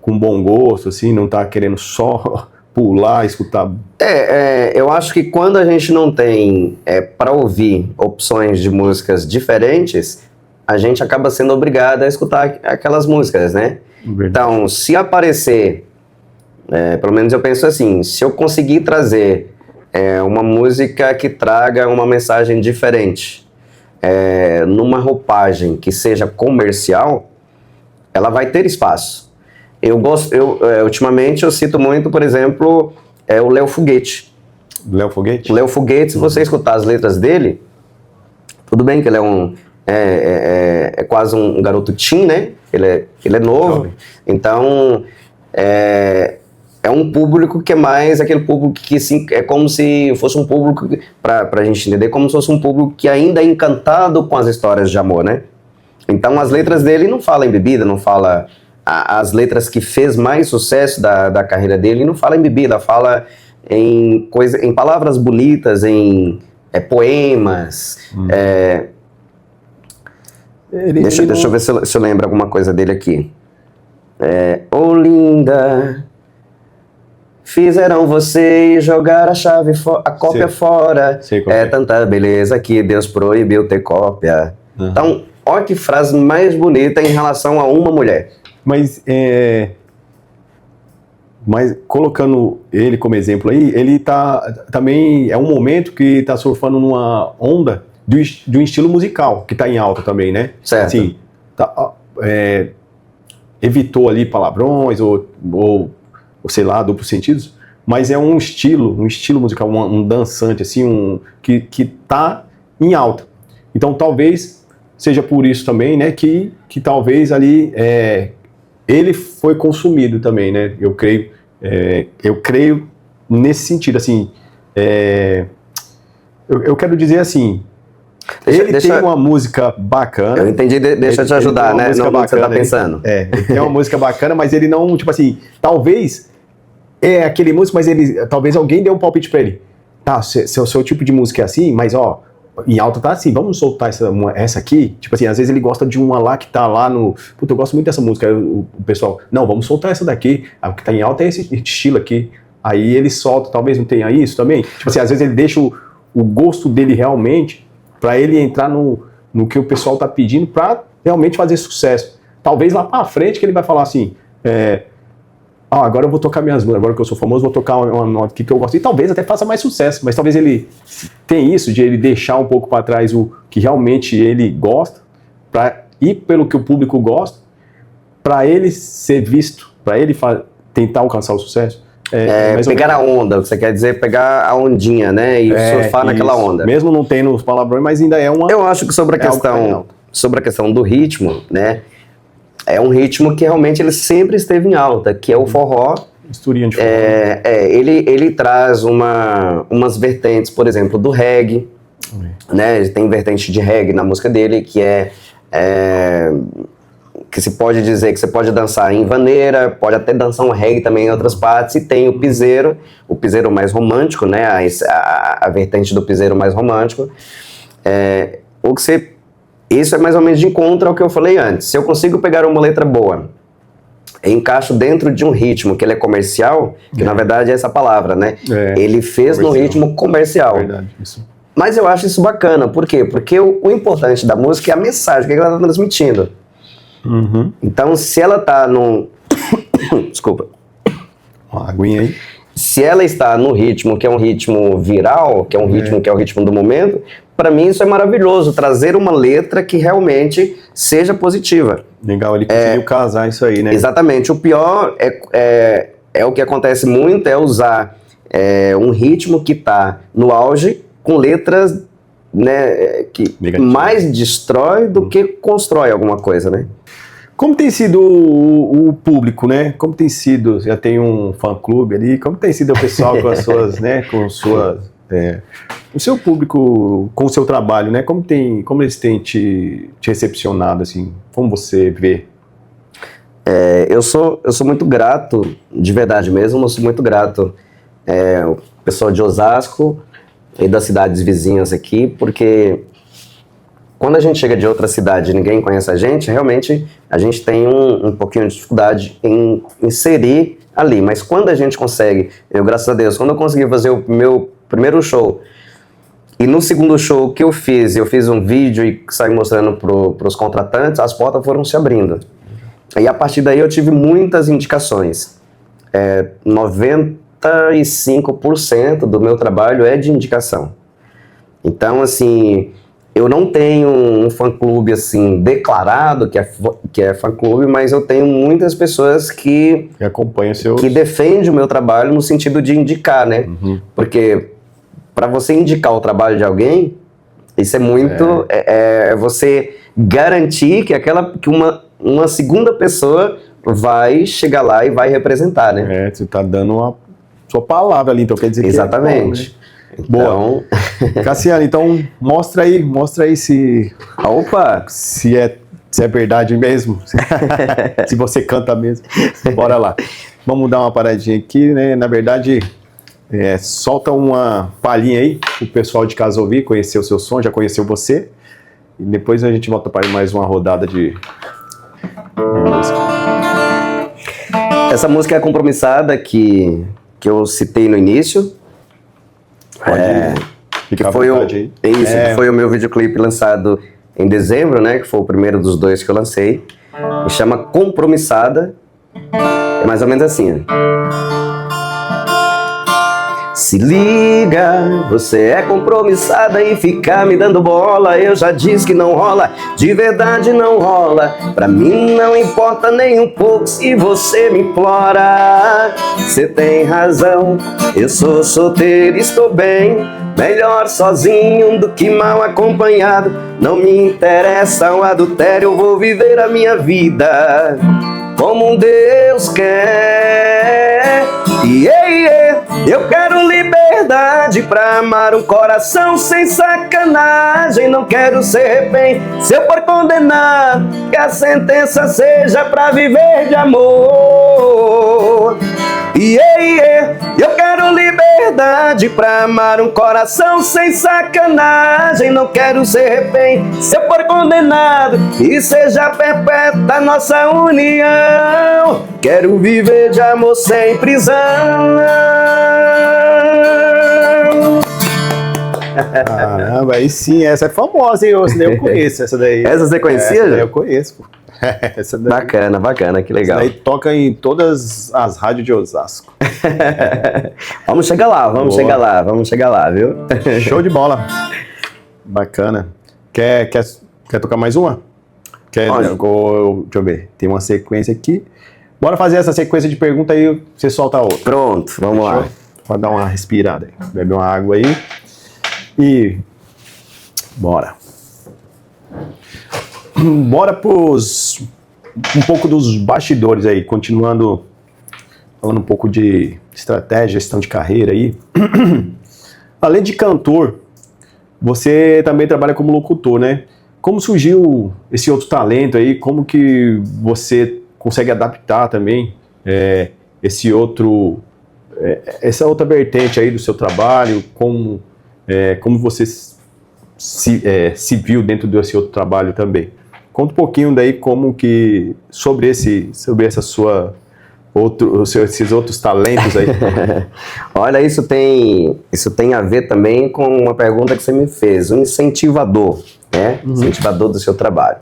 com bom gosto, assim, não tá querendo só pular, escutar. Eu acho que quando a gente não tem para ouvir opções de músicas diferentes, a gente acaba sendo obrigado a escutar aquelas músicas, né? Verdade. Então, se aparecer, pelo menos eu penso assim, se eu conseguir trazer uma música que traga uma mensagem diferente, numa roupagem que seja comercial, ela vai ter espaço. Ultimamente eu cito muito, por exemplo, o Léo Foguete. Léo Foguete? O Léo Foguete, se você escutar as letras dele, tudo bem que ele é quase um garoto teen, né? Ele é novo, Jovem. então é um público que é mais aquele público que é como se fosse um público, pra gente entender, como se fosse um público que ainda é encantado com as histórias de amor, né? Então as letras dele não falam em bebida, não fala... As letras que fez mais sucesso da carreira dele não fala em bebida, fala em palavras bonitas, em poemas. Deixa eu ver se eu lembro alguma coisa dele aqui. Ô linda, fizeram você jogar a cópia fora. Tanta beleza que Deus proibiu ter cópia. Uhum. Então, olha que frase mais bonita em relação a uma mulher. Mas colocando ele como exemplo aí, ele também é um momento que tá surfando numa onda de um estilo musical que tá em alta também, né? Certo. Assim, evitou ali palavrões ou sei lá, duplos sentidos, mas é um estilo musical, um dançante assim, que tá em alta. Então talvez seja por isso também, né, que talvez ali ele foi consumido também, né? Eu creio nesse sentido, assim. Eu quero dizer assim. Tem uma música bacana. Eu entendi, deixa eu te ajudar, né? Não que você tá pensando. Ele tem uma música bacana, mas ele não, tipo assim, talvez aquele músico, mas talvez alguém dê um palpite pra ele. Tá, seu tipo de música é assim, mas ó, em alta tá assim, vamos soltar essa aqui? Tipo assim, às vezes ele gosta de uma lá que tá lá no... Puta, eu gosto muito dessa música. Aí o pessoal, não, vamos soltar essa daqui. A que tá em alta é esse estilo aqui. Aí ele solta, talvez não tenha isso também. Tipo assim, às vezes ele deixa o gosto dele realmente pra ele entrar no que o pessoal tá pedindo pra realmente fazer sucesso. Talvez lá pra frente que ele vai falar assim, agora eu vou tocar minhas músicas, agora que eu sou famoso, vou tocar uma nota que eu gosto. E talvez até faça mais sucesso, mas talvez ele tenha isso, de ele deixar um pouco para trás o que realmente ele gosta, para ir pelo que o público gosta, para ele ser visto, para ele tentar alcançar o sucesso. Pegar a onda, você quer dizer pegar a ondinha, né? E surfar naquela onda. Mesmo não tendo os palavrões, mas ainda é uma... Eu acho que sobre a questão do ritmo, né? É um ritmo que realmente ele sempre esteve em alta, que é o forró. Misturinha de forró. Ele traz umas vertentes, por exemplo, do reggae, né? Ele tem vertente de reggae na música dele, que que se pode dizer que você pode dançar em vaneira, pode até dançar um reggae também em outras partes, e tem o piseiro mais romântico, né? A vertente do piseiro mais romântico. Isso é mais ou menos de encontro ao que eu falei antes. Se eu consigo pegar uma letra boa, encaixo dentro de um ritmo que ele é comercial, que na verdade é essa palavra, né? Ele fez no ritmo comercial. Verdade, isso. Mas eu acho isso bacana. Por quê? Porque o importante da música é a mensagem que ela está transmitindo. Uhum. Então, se ela está num... Desculpa. Uma aguinha aí. Se ela está no ritmo que é um ritmo viral, que é um ritmo que é o ritmo do momento, para mim isso é maravilhoso, trazer uma letra que realmente seja positiva. Legal, ele conseguiu casar isso aí, né? Exatamente. O pior é o que acontece muito, é usar um ritmo que está no auge com letras, né, que negativa. Mais destrói do que constrói alguma coisa, né? Como tem sido o público, né? Como tem sido, já tem um fã-clube ali, como tem sido o pessoal com as suas, né, o seu público, com o seu trabalho, né? Como eles têm te recepcionado, assim? Como você vê? Eu sou muito grato, de verdade mesmo, eu sou muito grato o pessoal de Osasco e das cidades vizinhas aqui, porque quando a gente chega de outra cidade e ninguém conhece a gente, realmente a gente tem um pouquinho de dificuldade em inserir ali. Mas quando a gente consegue, graças a Deus, quando eu consegui fazer o meu primeiro show, e no segundo show que eu fiz um vídeo e saí mostrando para os contratantes, as portas foram se abrindo. E a partir daí eu tive muitas indicações. 95% do meu trabalho é de indicação. Então, assim, eu não tenho um fã-clube, assim, declarado que é fã-clube, mas eu tenho muitas pessoas que acompanham seus... que defendem o meu trabalho no sentido de indicar, né? Porque para você indicar o trabalho de alguém, isso é muito... É você garantir que uma segunda pessoa vai chegar lá e vai representar, né? Você tá dando a sua palavra ali, então quer dizer exatamente. Que é bom, né? Boa. Cassiano, então mostra aí se... Opa! Se é verdade mesmo, se você canta mesmo. Bora lá. Vamos dar uma paradinha aqui, né? Na verdade, solta uma palhinha aí, o pessoal de casa ouvir, conhecer o seu som, já conheceu você. E depois a gente volta para mais uma rodada de música. Essa música é a Compromissada que eu citei no início. Que foi o meu videoclipe lançado em dezembro, né? Que foi o primeiro dos 2 que eu lancei. Me chama Compromissada. É mais ou menos assim, Se liga, você é compromissada e fica me dando bola. Eu já disse que não rola, de verdade não rola. Pra mim não importa nem um pouco se você me implora. Você tem razão, eu sou solteiro e estou bem. Melhor sozinho do que mal acompanhado. Não me interessa o adultério, eu vou viver a minha vida como Deus quer. Eu quero liberdade pra amar um coração sem sacanagem. Não quero ser refém se eu for condenar, que a sentença seja pra viver de amor. Eu quero liberdade pra amar um coração sem sacanagem. Não quero ser refém se eu for condenado, e seja perpétua nossa união. Quero viver de amor sem prisão. Caramba, aí sim, essa é famosa, hein? Eu conheço essa daí. Essa você conhecia? Essa daí eu conheço, pô. Essa daí, bacana, que legal. Essa daí toca em todas as rádios de Osasco. Vamos chegar lá, viu? Show de bola. Bacana. Quer tocar mais uma? Deixa eu ver, tem uma sequência aqui. Bora fazer essa sequência de pergunta aí, você solta a outra. Pronto, vamos lá. Pode dar uma respirada aí. Bebe uma água aí. E bora. Bora pros um pouco dos bastidores aí, continuando falando um pouco de estratégia, gestão de carreira aí. Além de cantor, você também trabalha como locutor, né? Como surgiu esse outro talento aí? Como que você consegue adaptar também essa outra vertente aí do seu trabalho? Como você se viu dentro desse outro trabalho também? Conta um pouquinho daí sobre esses outros talentos aí. Olha, isso tem a ver também com uma pergunta que você me fez, um incentivador, né? Incentivador do seu trabalho.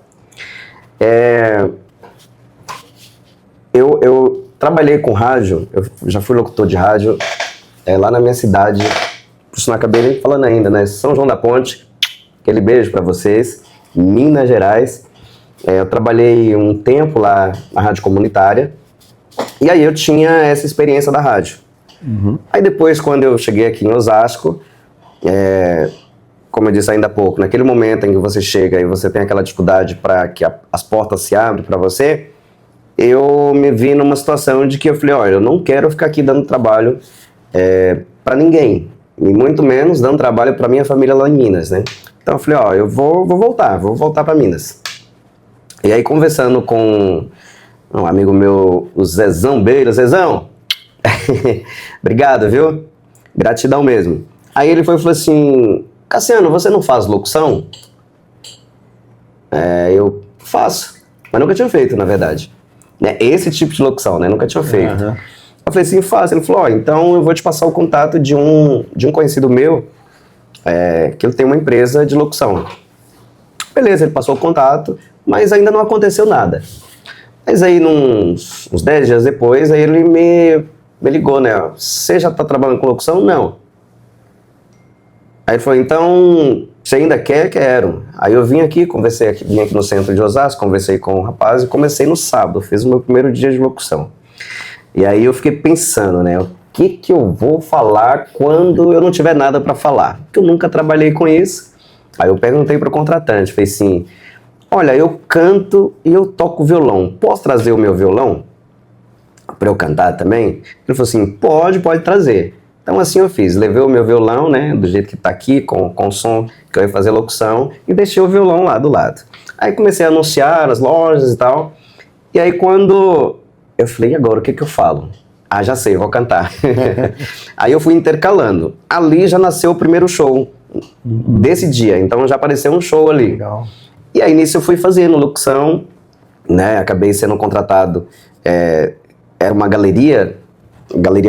Eu trabalhei com rádio, eu já fui locutor de rádio lá na minha cidade, por isso não acabei nem falando ainda, né? São João da Ponte, aquele beijo para vocês, Minas Gerais. Eu trabalhei um tempo lá na rádio comunitária, e aí eu tinha essa experiência da rádio. Aí depois, quando eu cheguei aqui em Osasco, como eu disse ainda há pouco, naquele momento em que você chega e você tem aquela dificuldade para que as portas se abrem para você, eu me vi numa situação de que eu falei, olha, eu não quero ficar aqui dando trabalho para ninguém, e muito menos dando trabalho para minha família lá em Minas, né? Então eu falei, ó, eu vou voltar para Minas. E aí, conversando com um amigo meu, o Zezão Beira, Zezão, obrigado, viu? Gratidão mesmo. Aí ele foi e falou assim, Cassiano, você não faz locução? Eu faço, mas nunca tinha feito, na verdade. Esse tipo de locução, né? Nunca tinha feito. Eu Eu falei assim, fácil. Ele falou, então eu vou te passar o contato de um conhecido meu, que ele tem uma empresa de locução. Beleza, ele passou o contato, mas ainda não aconteceu nada. Mas aí, uns 10 dias depois, aí ele me ligou, né? Você já tá trabalhando com locução? Não. Aí ele falou, então, você ainda quer? Quero. Aí eu vim aqui no centro de Osasco, conversei com o rapaz e comecei no sábado, fiz o meu primeiro dia de locução. E aí eu fiquei pensando, né? O que eu vou falar quando eu não tiver nada para falar? Porque eu nunca trabalhei com isso. Aí eu perguntei para o contratante, falei assim, olha, eu canto e eu toco violão, posso trazer o meu violão para eu cantar também? Ele falou assim, pode trazer. Então assim eu fiz, levei o meu violão, né, do jeito que tá aqui, com o som que eu ia fazer locução, e deixei o violão lá do lado. Aí comecei a anunciar as lojas e tal, e aí quando eu falei, e agora o que eu falo? Ah, já sei, vou cantar. Aí eu fui intercalando. Ali já nasceu o primeiro show desse dia, então já apareceu um show ali. Legal. E aí nisso eu fui fazendo locução, né, acabei sendo contratado, era uma Galeria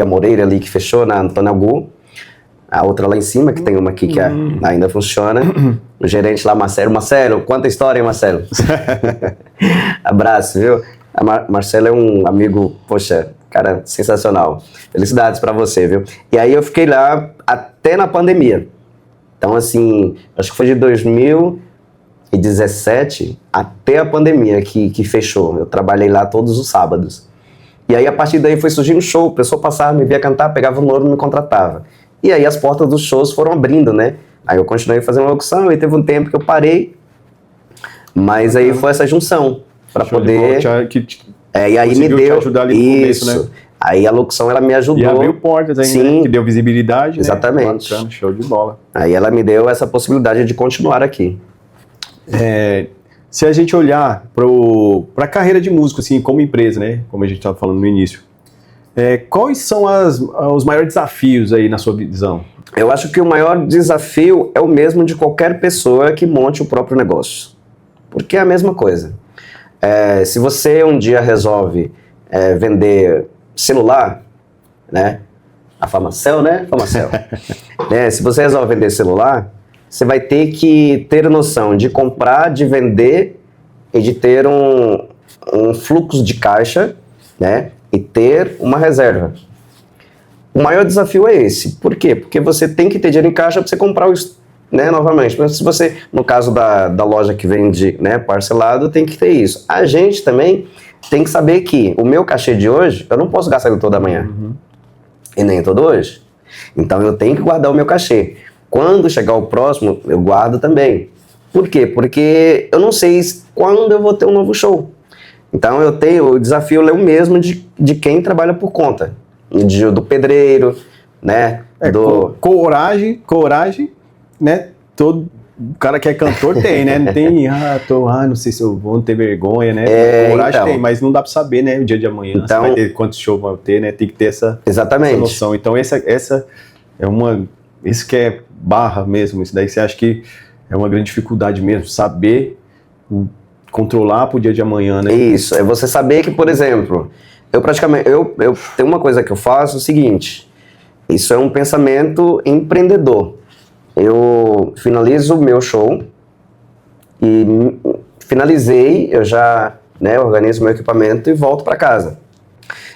Moreira ali que fechou na Antônio Augu, a outra lá em cima, que tem uma aqui que ainda funciona, o gerente lá, Marcelo, conta a história, hein, Marcelo? Abraço, viu? Marcelo é um amigo, poxa, cara, sensacional. Felicidades pra você, viu? E aí eu fiquei lá até na pandemia. Então, assim, acho que foi de 2017 até a pandemia que fechou. Eu trabalhei lá todos os sábados. E aí, a partir daí, foi surgindo show. A pessoa passava, me via cantar, pegava o número e me contratava. E aí, as portas dos shows foram abrindo, né? Aí eu continuei fazendo locução e teve um tempo que eu parei. Mas aí foi essa junção para poder... e aí me deu... ajudar ali no começo, né? Aí a locução, ela me ajudou. E abriu portas ainda, sim, né? Que deu visibilidade, exatamente. Né? Bacana, show de bola. Aí ela me deu essa possibilidade de continuar aqui. Se a gente olhar para a carreira de músico, assim, como empresa, né? Como a gente estava falando no início, quais são os maiores desafios aí na sua visão? Eu acho que o maior desafio é o mesmo de qualquer pessoa que monte o próprio negócio. Porque é a mesma coisa. Se você um dia resolve vender celular, né? A Famacel, né? Famacel. Se você resolve vender celular, você vai ter que ter noção de comprar, de vender e de ter um fluxo de caixa, né? E ter uma reserva. O maior desafio é esse. Por quê? Porque você tem que ter dinheiro em caixa para você comprar novamente. Mas se você, no caso da loja que vende, né, parcelado, tem que ter isso. A gente também tem que saber que o meu cachê de hoje, eu não posso gastar ele todo amanhã. E nem todo hoje. Então eu tenho que guardar o meu cachê. Quando chegar o próximo, eu guardo também. Por quê? Porque eu não sei quando eu vou ter um novo show. Então o desafio é o mesmo de quem trabalha por conta. Do pedreiro, né? Coragem, né? Todo cara que é cantor tem, né? Não tem, não sei se eu vou ter vergonha, né? Coragem então, tem, mas não dá pra saber, né? O dia de amanhã, então, vai ter quantos shows vai ter, né? Tem que ter essa noção. Então essa é isso que é barra mesmo, isso daí você acha que é uma grande dificuldade mesmo, saber controlar pro dia de amanhã, né? Isso, é você saber que, por exemplo, eu tenho uma coisa que eu faço, é o seguinte, isso é um pensamento empreendedor. Eu finalizo o meu show e finalizei, eu já organizo meu equipamento e volto para casa.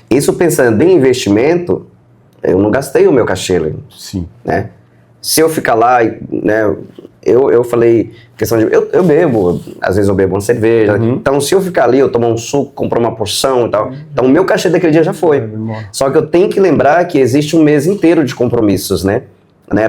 Isso pensando em investimento, eu não gastei o meu cachê. Sim. Né? Se eu ficar lá, né, eu falei, questão de... Eu bebo, às vezes eu bebo uma cerveja. Então, se eu ficar ali, eu tomar um suco, comprar uma porção e tal. Então, o meu cachê daquele dia já foi. Só que eu tenho que lembrar que existe um mês inteiro de compromissos, né?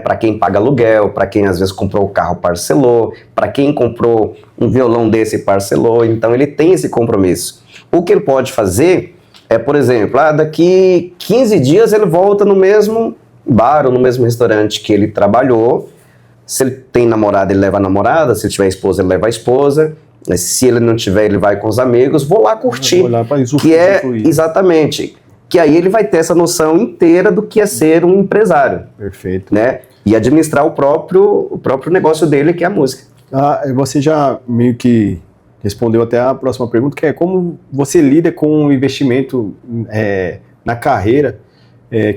Para quem paga aluguel, para quem às vezes comprou o carro, parcelou, para quem comprou um violão desse, parcelou. Então, ele tem esse compromisso. O que ele pode fazer é, por exemplo, daqui 15 dias ele volta no mesmo bar ou no mesmo restaurante que ele trabalhou. Se ele tem namorada, ele leva a namorada. Se ele tiver esposa, ele leva a esposa. Se ele não tiver, ele vai com os amigos. Vou lá curtir. Vou lá pra exatamente. Que aí ele vai ter essa noção inteira do que é ser um empresário. Perfeito. Né? E administrar o próprio negócio dele, que é a música. Você já meio que respondeu até a próxima pergunta, que é como você lida com o investimento na carreira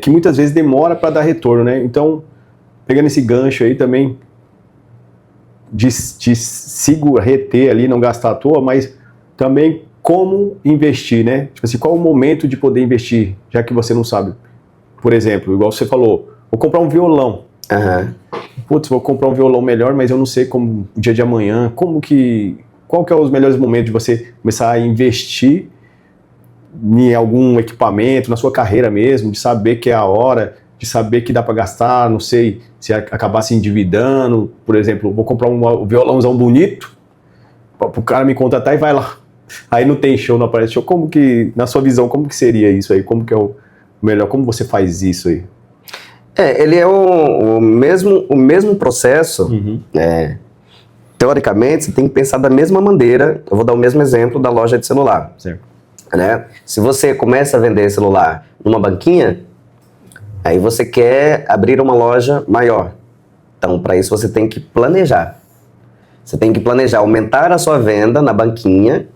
que muitas vezes demora para dar retorno, né? Então, pegando esse gancho aí também, de reter ali, não gastar à toa, mas também como investir, né? Tipo assim, qual o momento de poder investir, já que você não sabe? Por exemplo, igual você falou, vou comprar um violão. Putz, vou comprar um violão melhor, mas eu não sei como o dia de amanhã, qual que é os melhores momentos de você começar a investir em algum equipamento, na sua carreira mesmo, de saber que é a hora, de saber que dá para gastar, não sei, se acabar se endividando, por exemplo, vou comprar um violãozão bonito, para o cara me contratar e vai lá. Aí não tem show, não aparece show. Como que, na sua visão, como que seria isso aí? Como que é o melhor? Como você faz isso aí? Ele é o mesmo processo. Teoricamente, você tem que pensar da mesma maneira. Eu vou dar o mesmo exemplo da loja de celular. Certo. Né? Se você começa a vender celular numa banquinha, aí você quer abrir uma loja maior. Então, para isso, você tem que planejar. Você tem que planejar aumentar a sua venda na banquinha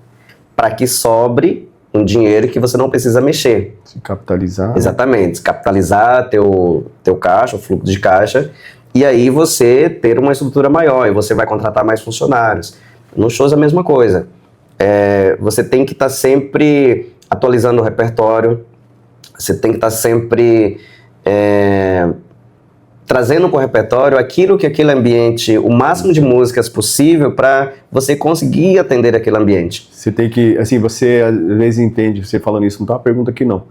para que sobre um dinheiro que você não precisa mexer. Se capitalizar. Exatamente. Capitalizar teu caixa, o fluxo de caixa, e aí você ter uma estrutura maior, e você vai contratar mais funcionários. Nos shows é a mesma coisa. Você tem que estar sempre atualizando o repertório, você tem que estar sempre trazendo para o repertório aquilo que aquele ambiente, o máximo de músicas possível para você conseguir atender aquele ambiente. Você tem que, assim, você às vezes entende, você falando isso, não tá uma pergunta aqui não,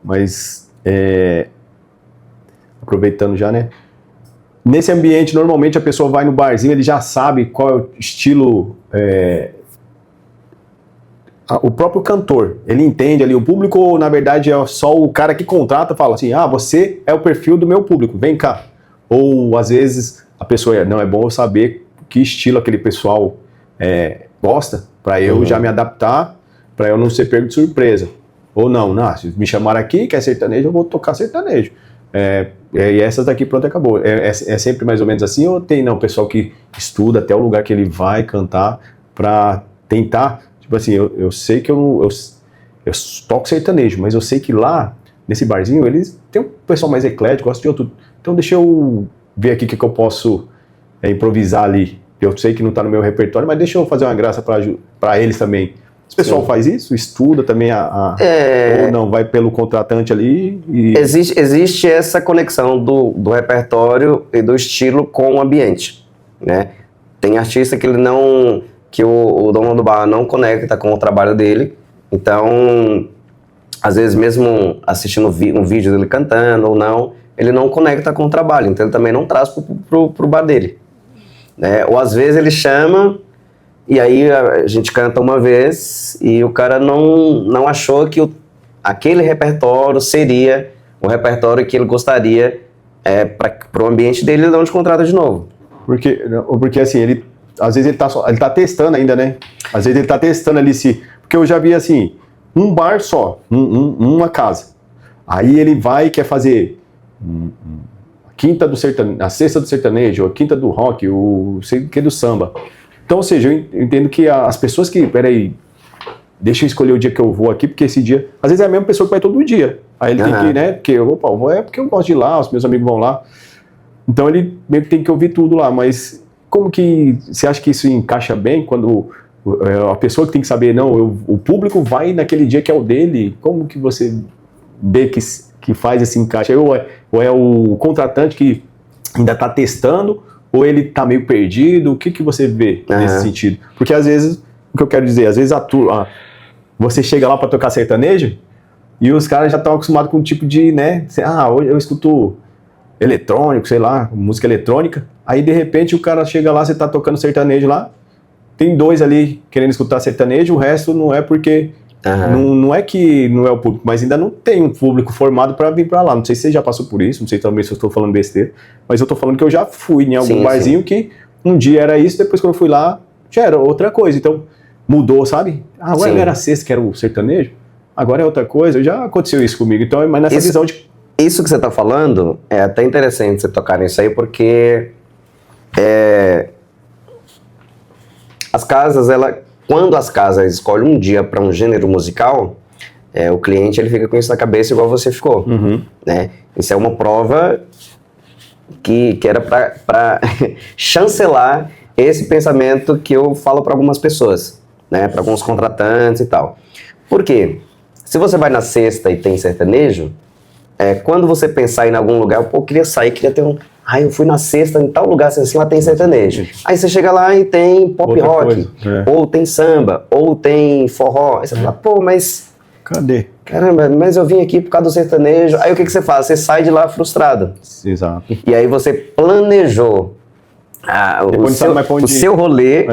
mas aproveitando já, né? Nesse ambiente, normalmente a pessoa vai no barzinho, ele já sabe qual é o estilo, o próprio cantor, ele entende ali, o público, na verdade, é só o cara que contrata, fala assim, você é o perfil do meu público, vem cá. Ou, às vezes, a pessoa, não, é bom eu saber que estilo aquele pessoal gosta, para eu já me adaptar, para eu não ser pego de surpresa. Ou não, se me chamaram aqui, que é sertanejo, eu vou tocar sertanejo. E essas daqui, pronto, acabou. É sempre mais ou menos assim, ou tem, não, pessoal que estuda até o lugar que ele vai cantar, para tentar, tipo assim, eu sei que eu toco sertanejo, mas eu sei que lá, nesse barzinho, eles tem um pessoal mais eclético, gosta de outro. Então deixa eu ver aqui o que eu posso improvisar ali. Eu sei que não está no meu repertório, mas deixa eu fazer uma graça para eles também. Esse pessoal faz isso? Estuda também ou não, vai pelo contratante ali? Existe essa conexão do repertório e do estilo com o ambiente, né? Tem artista que o dono do bar não conecta com o trabalho dele, então, às vezes mesmo assistindo um vídeo dele cantando ou não, ele não conecta com o trabalho, então ele também não traz pro bar dele, né? Ou às vezes ele chama e aí a gente canta uma vez e o cara não achou que aquele repertório seria o repertório que ele gostaria para o ambiente dele, ele não te contrata de novo. Porque assim, às vezes ele tá testando ainda, né? Às vezes ele tá testando ali porque eu já vi assim, um bar só, uma casa. Aí ele vai e quer fazer a sexta do sertanejo, a quinta do rock, o sei que do samba. Então, ou seja, eu entendo que as pessoas peraí, deixa eu escolher o dia que eu vou aqui, porque esse dia, às vezes é a mesma pessoa que vai todo dia. Aí ele tem que, né, porque eu vou porque eu gosto de ir lá, os meus amigos vão lá. Então ele meio que tem que ouvir tudo lá, mas como que você acha que isso encaixa bem quando a pessoa que tem que saber, não, o público vai naquele dia que é o dele, como que você vê que faz esse encaixe? Ou é o contratante que ainda está testando, ou ele está meio perdido? O que você vê nesse sentido? Porque às vezes, o que eu quero dizer, às vezes você chega lá para tocar sertanejo e os caras já estão acostumados com um tipo de, né, hoje eu escuto eletrônico, sei lá, música eletrônica, aí de repente o cara chega lá, você está tocando sertanejo lá, tem dois ali querendo escutar sertanejo, o resto não é porque... Não é que não é o público, mas ainda não tem um público formado para vir para lá. Não sei se você já passou por isso, não sei também se eu estou falando besteira, mas eu estou falando que eu já fui em algum barzinho que um dia era isso, depois quando eu fui lá já era outra coisa. Então mudou, sabe? Agora não era sexta que era o sertanejo, agora é outra coisa. Já aconteceu isso comigo, então, mas nessa visão de... Isso que você está falando é até interessante você tocar nisso aí, porque as casas, quando as casas escolhem um dia para um gênero musical, o cliente ele fica com isso na cabeça igual você ficou, né? Isso é uma prova que era para chancelar esse pensamento que eu falo para algumas pessoas, né? Para alguns contratantes e tal. Por quê? Se você vai na sexta e tem sertanejo, quando você pensar em algum lugar, pô, eu queria sair, queria ter um... eu fui na sexta em tal lugar, assim, lá tem sertanejo. Aí você chega lá e tem pop Outra rock, coisa, ou tem samba, ou tem forró. Aí você fala, pô, mas... Cadê? Caramba, mas eu vim aqui por causa do sertanejo. Aí o que você faz? Você sai de lá frustrado. Exato. E aí você planejou o seu rolê,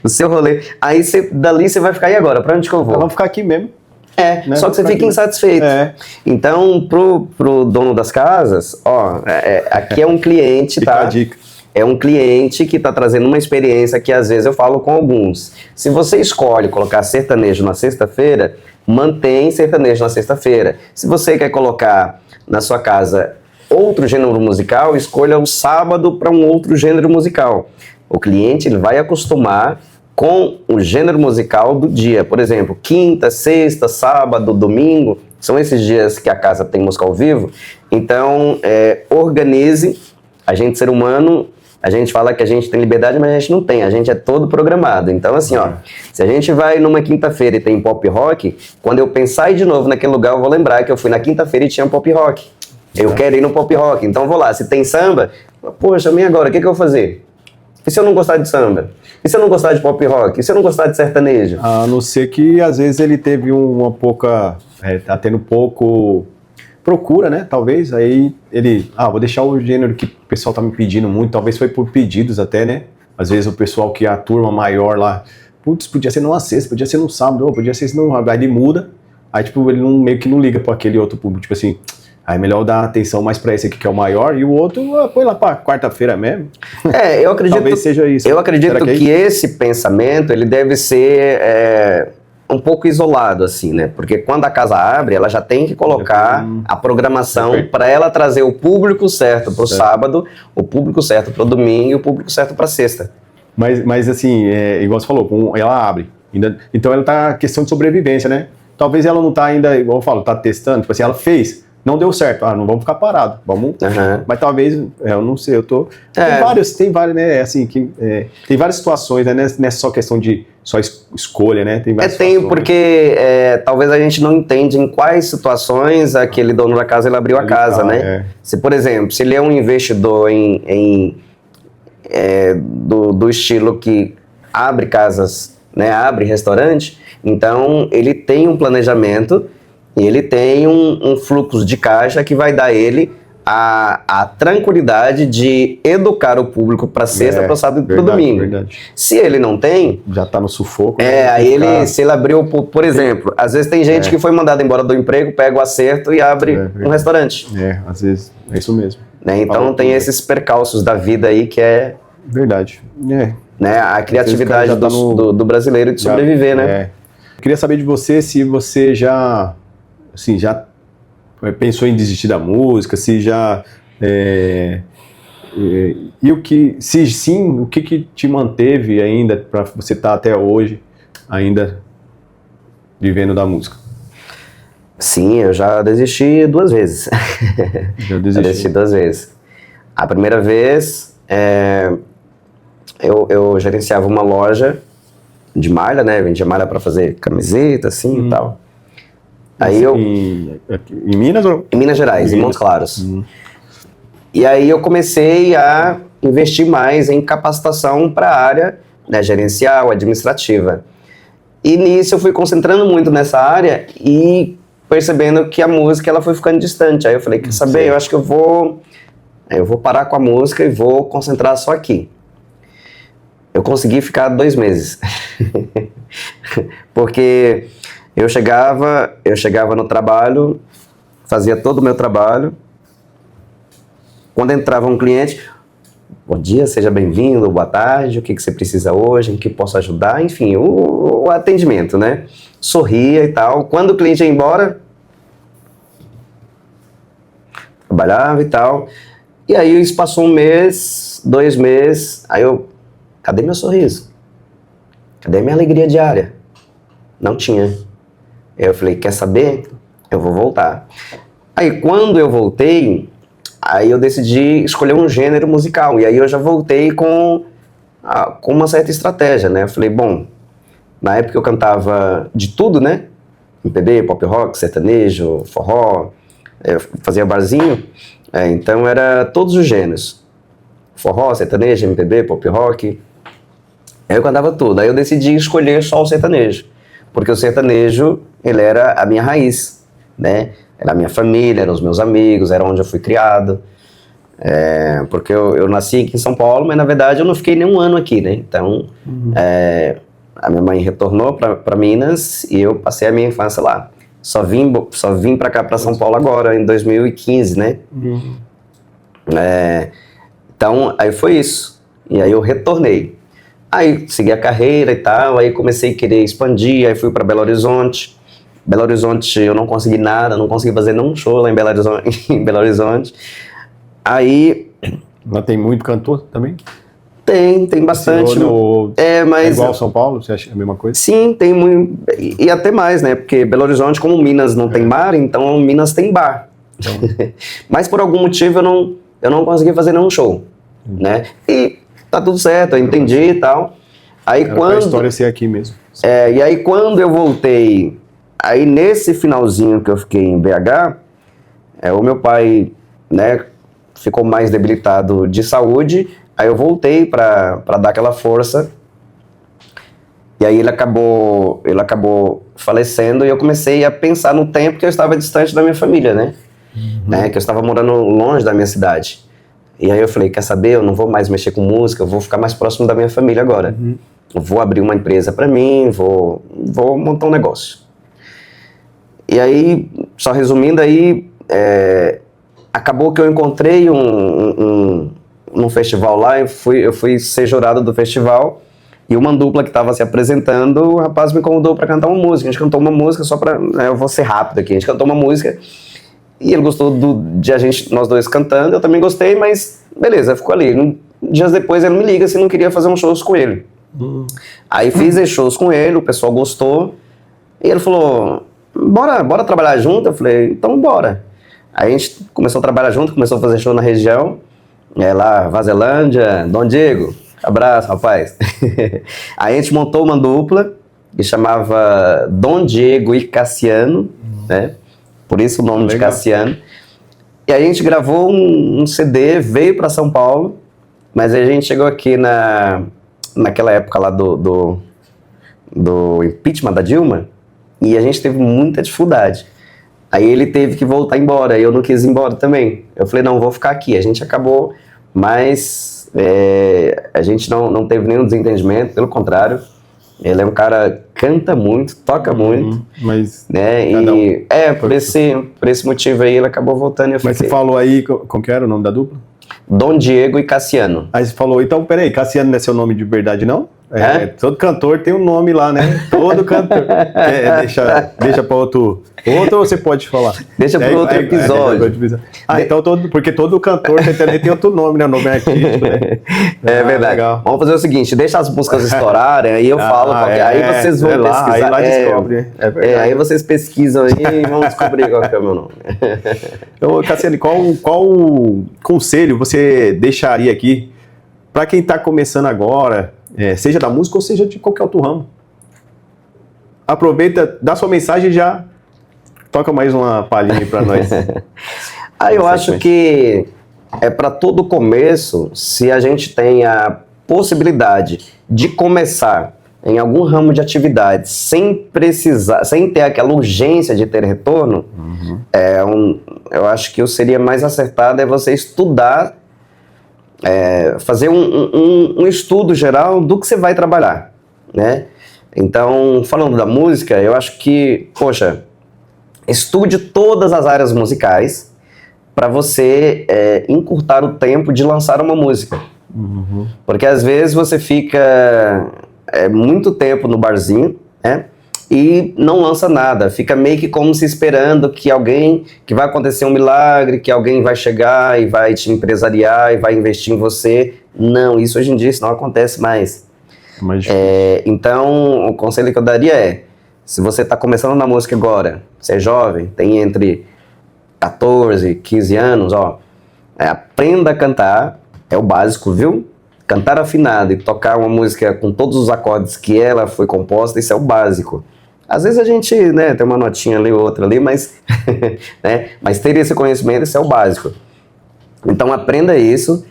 o seu rolê. Aí dali você vai ficar, e agora? Pra onde que eu vou? Vamos ficar aqui mesmo. Né? Só que você fica insatisfeito. Então, pro dono das casas, aqui é um cliente, Fica tá? a dica. É um cliente que está trazendo uma experiência que às vezes eu falo com alguns. Se você escolhe colocar sertanejo na sexta-feira, mantém sertanejo na sexta-feira. Se você quer colocar na sua casa outro gênero musical, escolha o sábado para um outro gênero musical. O cliente ele vai acostumar com o gênero musical do dia. Por exemplo, quinta, sexta, sábado, domingo, são esses dias que a casa tem música ao vivo. Então, organize. A gente, ser humano, a gente fala que a gente tem liberdade, mas a gente não tem. A gente é todo programado. Então, assim, se a gente vai numa quinta-feira e tem pop rock, quando eu pensar de novo naquele lugar, eu vou lembrar que eu fui na quinta-feira e tinha pop rock. Eu quero ir no pop rock. Então, vou lá. Se tem samba, poxa, e agora? O que eu vou fazer? E se eu não gostar de samba? E se eu não gostar de pop rock? E se eu não gostar de sertanejo? A não ser que, às vezes, ele teve uma pouca... tá tendo pouco procura, né? Talvez. Aí ele... vou deixar o gênero que o pessoal tá me pedindo muito. Talvez foi por pedidos até, né? Às vezes o pessoal que é a turma maior lá... Putz, podia ser numa sexta, podia ser no sábado, podia ser no... Aí ele muda. Aí, tipo, ele meio que não liga para aquele outro público. Tipo assim... Aí é melhor dar atenção mais para esse aqui que é o maior e o outro põe lá para quarta-feira mesmo. Eu acredito. Talvez seja isso. Eu acredito que esse pensamento ele deve ser um pouco isolado, assim, né? Porque quando a casa abre, ela já tem que colocar a programação para ela trazer o público certo para o sábado, o público certo para o domingo e o público certo para sexta. Mas assim, igual você falou, ela abre. Então ela tá questão de sobrevivência, né? Talvez ela não tá ainda, igual eu falo, tá testando, tipo assim, ela fez. Não deu certo, não vamos ficar parados, vamos. Mas talvez, eu não sei, eu tô. Tem vários, né? Assim, tem várias situações, né? Não é só questão de só escolha, né? Tem várias situações. Porque talvez a gente não entende em quais situações aquele dono da casa ele abriu a casa, né? Se, por exemplo, se ele é um investidor do estilo que abre casas, né? Abre restaurante, então ele tem um planejamento. E ele tem um fluxo de caixa que vai dar ele a tranquilidade de educar o público para sexta, para sábado e para domingo. Verdade. Se ele não tem... Já está no sufoco. Se ele abriu, por exemplo, às vezes tem gente que foi mandada embora do emprego, pega o acerto e abre um restaurante. Às vezes, é isso mesmo. Né? Então tem esses percalços da vida aí que é... Verdade. Né? A criatividade do brasileiro de sobreviver, né? Queria saber de você se você já pensou em desistir da música, se já... se sim, o que te manteve ainda para você estar até hoje ainda vivendo da música? Sim, eu já desisti 2 vezes. Já desisti 2 vezes. A primeira vez, eu gerenciava uma loja de malha, né? Vendia malha para fazer camiseta, assim e tal. Aí em Minas ou? Em Minas Gerais, em Montes Claros. E aí eu comecei a investir mais em capacitação para a área, né, gerencial, administrativa. E nisso eu fui concentrando muito nessa área e percebendo que a música ela foi ficando distante. Aí eu falei, quer saber, eu acho que eu vou parar com a música e vou concentrar só aqui. Eu consegui ficar 2 meses. Porque eu chegava no trabalho, fazia todo o meu trabalho. Quando entrava um cliente, bom dia, seja bem-vindo, boa tarde, o que você precisa hoje, em que posso ajudar, enfim, o atendimento, né? Sorria e tal. Quando o cliente ia embora, trabalhava e tal. E aí isso passou 1 mês, 2 meses, aí cadê meu sorriso? Cadê minha alegria diária? Não tinha. Eu falei, quer saber? Eu vou voltar. Aí quando eu voltei, aí eu decidi escolher um gênero musical. E aí eu já voltei com uma certa estratégia, né? Eu falei, bom, na época eu cantava de tudo, né? MPB, pop rock, sertanejo, forró, fazia barzinho. Então era todos os gêneros. Forró, sertanejo, MPB, pop rock. Aí eu cantava tudo. Aí eu decidi escolher só o sertanejo. Porque o sertanejo, ele era a minha raiz, né? Era a minha família, eram os meus amigos, era onde eu fui criado. Porque eu nasci aqui em São Paulo, mas na verdade eu não fiquei nem um ano aqui, né? Então, a minha mãe retornou para Minas e eu passei a minha infância lá. Só vim para cá, para São Paulo agora, em 2015, né? Então, aí foi isso. E aí eu retornei. Aí segui a carreira e tal, aí comecei a querer expandir, aí fui para Belo Horizonte. Belo Horizonte eu não consegui nada, não consegui fazer nenhum show lá em Belo Horizonte. Aí... Lá tem muito cantor também? Tem bastante. Mas... É igual São Paulo? Você acha a mesma coisa? Sim, tem muito. E até mais, né? Porque Belo Horizonte, como Minas não tem mar, então Minas tem bar. Então. Mas por algum motivo eu não consegui fazer nenhum show, né? E tá tudo certo, eu entendi e tal. Aí quando... A história ser aqui mesmo. E aí quando eu voltei, aí nesse finalzinho que eu fiquei em BH, o meu pai, né, ficou mais debilitado de saúde, aí eu voltei para dar aquela força, e aí ele acabou falecendo, e eu comecei a pensar no tempo que eu estava distante da minha família, né? Que eu estava morando longe da minha cidade. E aí eu falei, quer saber, eu não vou mais mexer com música, eu vou ficar mais próximo da minha família agora. Eu vou abrir uma empresa para mim, vou montar um negócio. E aí, só resumindo aí, acabou que eu encontrei um festival lá, eu fui ser jurado do festival, e uma dupla que estava se apresentando, o rapaz me convidou para cantar uma música. A gente cantou uma música, só para... eu vou ser rápido aqui, a gente cantou uma música, e ele gostou nós dois cantando, eu também gostei, mas beleza, ficou ali. Dias depois ele me liga se não queria fazer uns shows com ele. Aí fiz esses shows com ele, o pessoal gostou, e ele falou, bora trabalhar junto? Eu falei, então bora. Aí a gente começou a trabalhar junto, começou a fazer show na região, lá, Vazelândia, Dom Diego, abraço, rapaz. Aí a gente montou uma dupla, que chamava Dom Diego e Cassiano, né? Por isso o nome de Cassiano. E aí a gente gravou um CD, veio para São Paulo, mas aí a gente chegou aqui naquela época lá do impeachment da Dilma, e a gente teve muita dificuldade. Aí ele teve que voltar embora, e eu não quis ir embora também. Eu falei, não, vou ficar aqui. A gente acabou, mas a gente não teve nenhum desentendimento, pelo contrário. Ele é um cara que canta muito, toca muito, mas né? E por esse motivo aí ele acabou voltando. E eu mas você falou aí, como que era o nome da dupla? Dom Diego e Cassiano. Aí você falou, então peraí, Cassiano não é seu nome de verdade não? Todo cantor tem um nome lá, né? Todo cantor. Deixa para outro ou você pode falar? Deixa para outro episódio. Então porque todo cantor também tem outro nome, né? O nome artístico, né? É verdade. Legal. Vamos fazer o seguinte, deixa as músicas estourarem, aí eu falo, aí vocês vão pesquisar. Aí lá descobre, aí vocês pesquisam aí e vão descobrir qual que é o meu nome. Então, Cassiano, qual conselho você deixaria aqui para quem está começando agora, seja da música ou seja de qualquer outro ramo? Aproveita, dá sua mensagem e já toca mais uma palhinha aí para nós. Eu acho que para todo começo, se a gente tem a possibilidade de começar em algum ramo de atividade sem ter aquela urgência de ter retorno, eu acho que o seria mais acertado é você estudar, fazer um estudo geral do que você vai trabalhar, né? Então, falando da música, eu acho que, estude todas as áreas musicais para você encurtar o tempo de lançar uma música. Porque às vezes você fica muito tempo no barzinho, né? E não lança nada, fica meio que como se esperando que vai acontecer um milagre, que alguém vai chegar e vai te empresariar e vai investir em você. Não, isso hoje em dia isso não acontece mais. Então, o conselho que eu daria Se você está começando na música agora, você é jovem, tem entre 14, 15 anos, ó, aprenda a cantar, é o básico, viu? Cantar afinado e tocar uma música com todos os acordes que ela foi composta, isso é o básico. Às vezes a gente, né, tem uma notinha ali, outra ali, mas, né, mas ter esse conhecimento, isso é o básico. Então aprenda isso,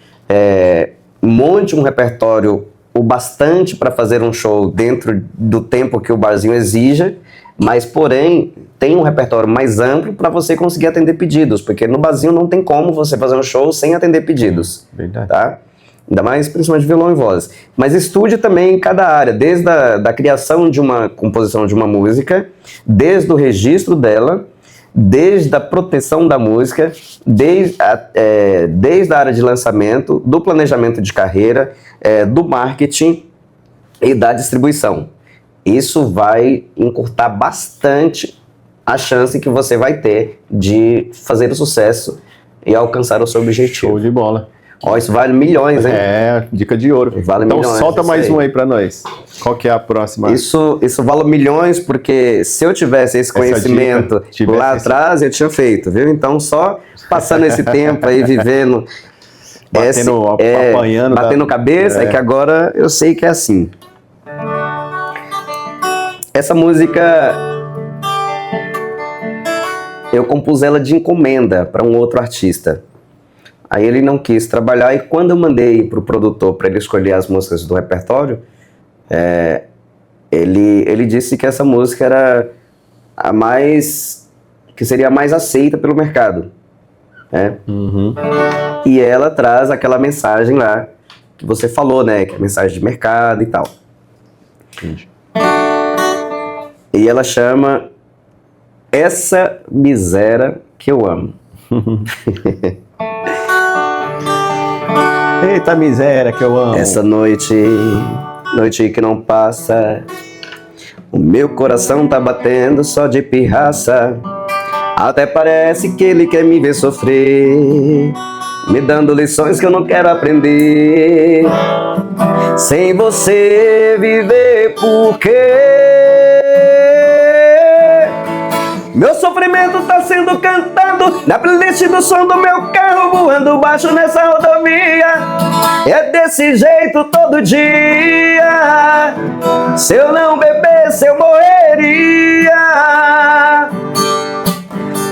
monte um repertório o bastante para fazer um show dentro do tempo que o barzinho exija, mas porém tem um repertório mais amplo para você conseguir atender pedidos, porque no barzinho não tem como você fazer um show sem atender pedidos. Verdade. Tá? Ainda mais principalmente violão e voz. Mas estude também em cada área, desde da criação de uma composição de uma música, desde o registro dela, desde a proteção da música, desde a área de lançamento, do planejamento de carreira, do marketing e da distribuição. Isso vai encurtar bastante a chance que você vai ter de fazer o sucesso e alcançar o seu objetivo. Show de bola. Ó, isso vale milhões, hein? Dica de ouro. Vale então milhões, solta mais aí. um aí pra nós. Qual que é a próxima? Isso vale milhões, porque se eu tivesse esse conhecimento lá atrás, eu tinha feito, viu? Então só passando esse tempo aí, vivendo... apanhando. Batendo cabeça, é que agora eu sei que é assim. Essa música... eu compus ela de encomenda para um outro artista. Aí ele não quis trabalhar, e quando eu mandei pro produtor para ele escolher as músicas do repertório, ele disse que essa música era a mais... que seria a mais aceita pelo mercado. Né? Uhum. E ela traz aquela mensagem lá que você falou, né? Que é mensagem de mercado e tal. Entendi. E ela chama Essa Miséria Que Eu Amo. Eita miséria que eu amo. Essa noite que não passa, o meu coração tá batendo só de pirraça. Até parece que ele quer me ver sofrer, me dando lições que eu não quero aprender. Sem você viver, por quê? Meu sofrimento tá sendo cantado na playlist do som do meu carro, voando baixo nessa rodovia. É desse jeito todo dia. Se eu não bebesse, eu morreria.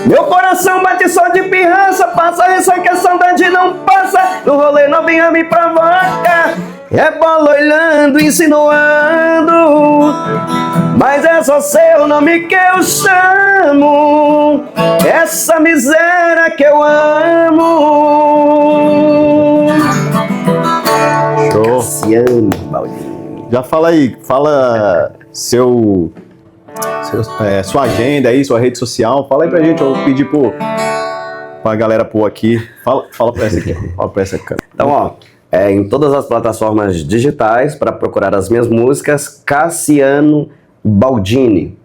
Meu coração bate só de pirraça, passa ressaca, saudade não passa. No rolê novinha me provoca, é bola olhando, insinuando, mas é só seu nome que eu chamo. Essa miséria que eu amo. Show. Cassiano Baldini. Já fala aí, fala sua agenda aí, sua rede social. Fala aí pra gente, eu vou pedir pra galera pôr aqui. Fala pra essa aqui, fala pra essa câmera. Então, ó, em todas as plataformas digitais, para procurar as minhas músicas, Cassiano Baldini.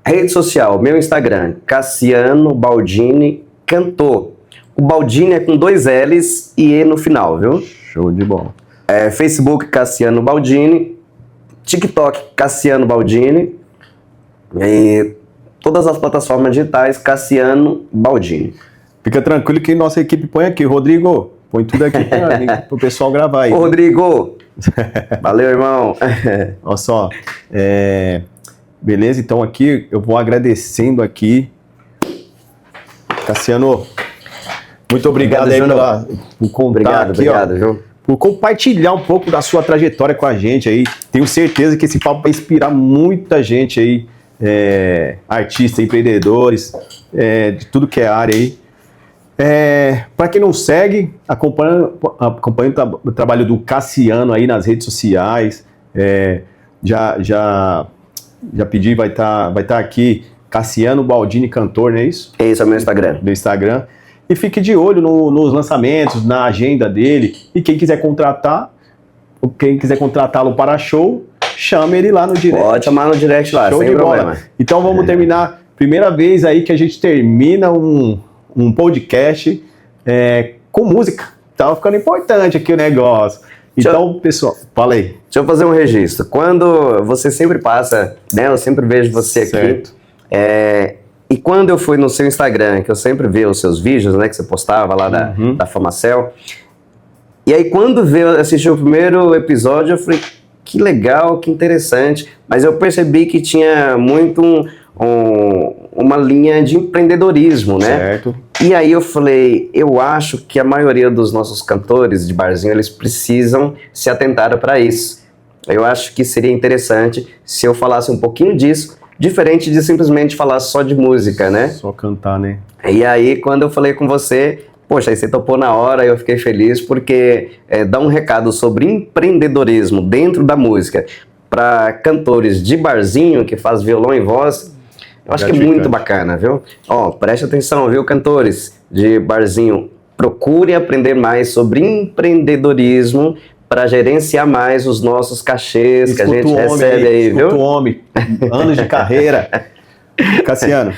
Rede social, meu Instagram, Cassiano Baldini Cantor. O Baldini é com 2 L's e E no final, viu? Show de bola. Facebook, Cassiano Baldini. TikTok, Cassiano Baldini. E todas as plataformas digitais, Cassiano Baldini. Fica tranquilo que nossa equipe põe aqui. Rodrigo, põe tudo aqui pro pessoal gravar aí. Ô, Rodrigo! Valeu, irmão! Olha só. Beleza? Então aqui eu vou agradecendo aqui. Cassiano, muito obrigado aí por contar obrigado, João. Por compartilhar um pouco da sua trajetória com a gente aí. Tenho certeza que esse papo vai inspirar muita gente aí, artistas, empreendedores, de tudo que é área aí. Para quem não segue, acompanha o trabalho do Cassiano aí nas redes sociais. Já pedi, vai tá aqui, Cassiano Baldini Cantor, não é isso? Esse é o meu Instagram. Do Instagram. E fique de olho nos lançamentos, na agenda dele. E quem quiser contratá-lo para show, chame ele lá no direct. Pode chamar no direct lá, show sem de problema. bola. Então vamos terminar. Primeira vez aí que a gente termina um podcast com música. Tava ficando importante aqui o negócio. Então, pessoal, fala aí. Deixa eu fazer um registro. Quando você sempre passa, né? Eu sempre vejo você aqui. Certo. E quando eu fui no seu Instagram, que eu sempre vi os seus vídeos, né? Que você postava lá da Famacel. E aí, quando eu assisti o primeiro episódio, eu falei, que legal, que interessante. Mas eu percebi que tinha muito uma linha de empreendedorismo, né? Certo. E aí eu falei, eu acho que a maioria dos nossos cantores de barzinho, eles precisam se atentar para isso. Eu acho que seria interessante se eu falasse um pouquinho disso, diferente de simplesmente falar só de música, né? Só cantar, né? E aí, quando eu falei com você, poxa, aí você topou na hora, eu fiquei feliz, porque dá um recado sobre empreendedorismo dentro da música para cantores de barzinho que faz violão e voz. Eu acho que é muito bacana, viu? Ó, preste atenção, viu, cantores de barzinho. Procure aprender mais sobre empreendedorismo para gerenciar mais os nossos cachês que a gente recebe aí, viu? Escuta o homem, anos de carreira. Cassiano,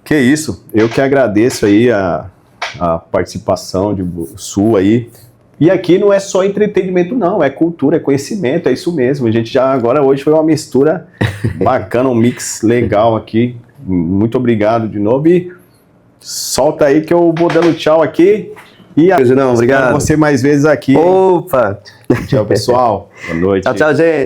que isso, eu que agradeço aí a participação sua aí. E aqui não é só entretenimento não, é cultura, é conhecimento, é isso mesmo. A gente já agora hoje foi uma mistura bacana, um mix legal aqui. Muito obrigado de novo e solta aí que eu vou dando tchau aqui. E não, obrigado. Você mais vezes aqui. Opa! Tchau, pessoal. Boa noite. Tchau, tchau, gente.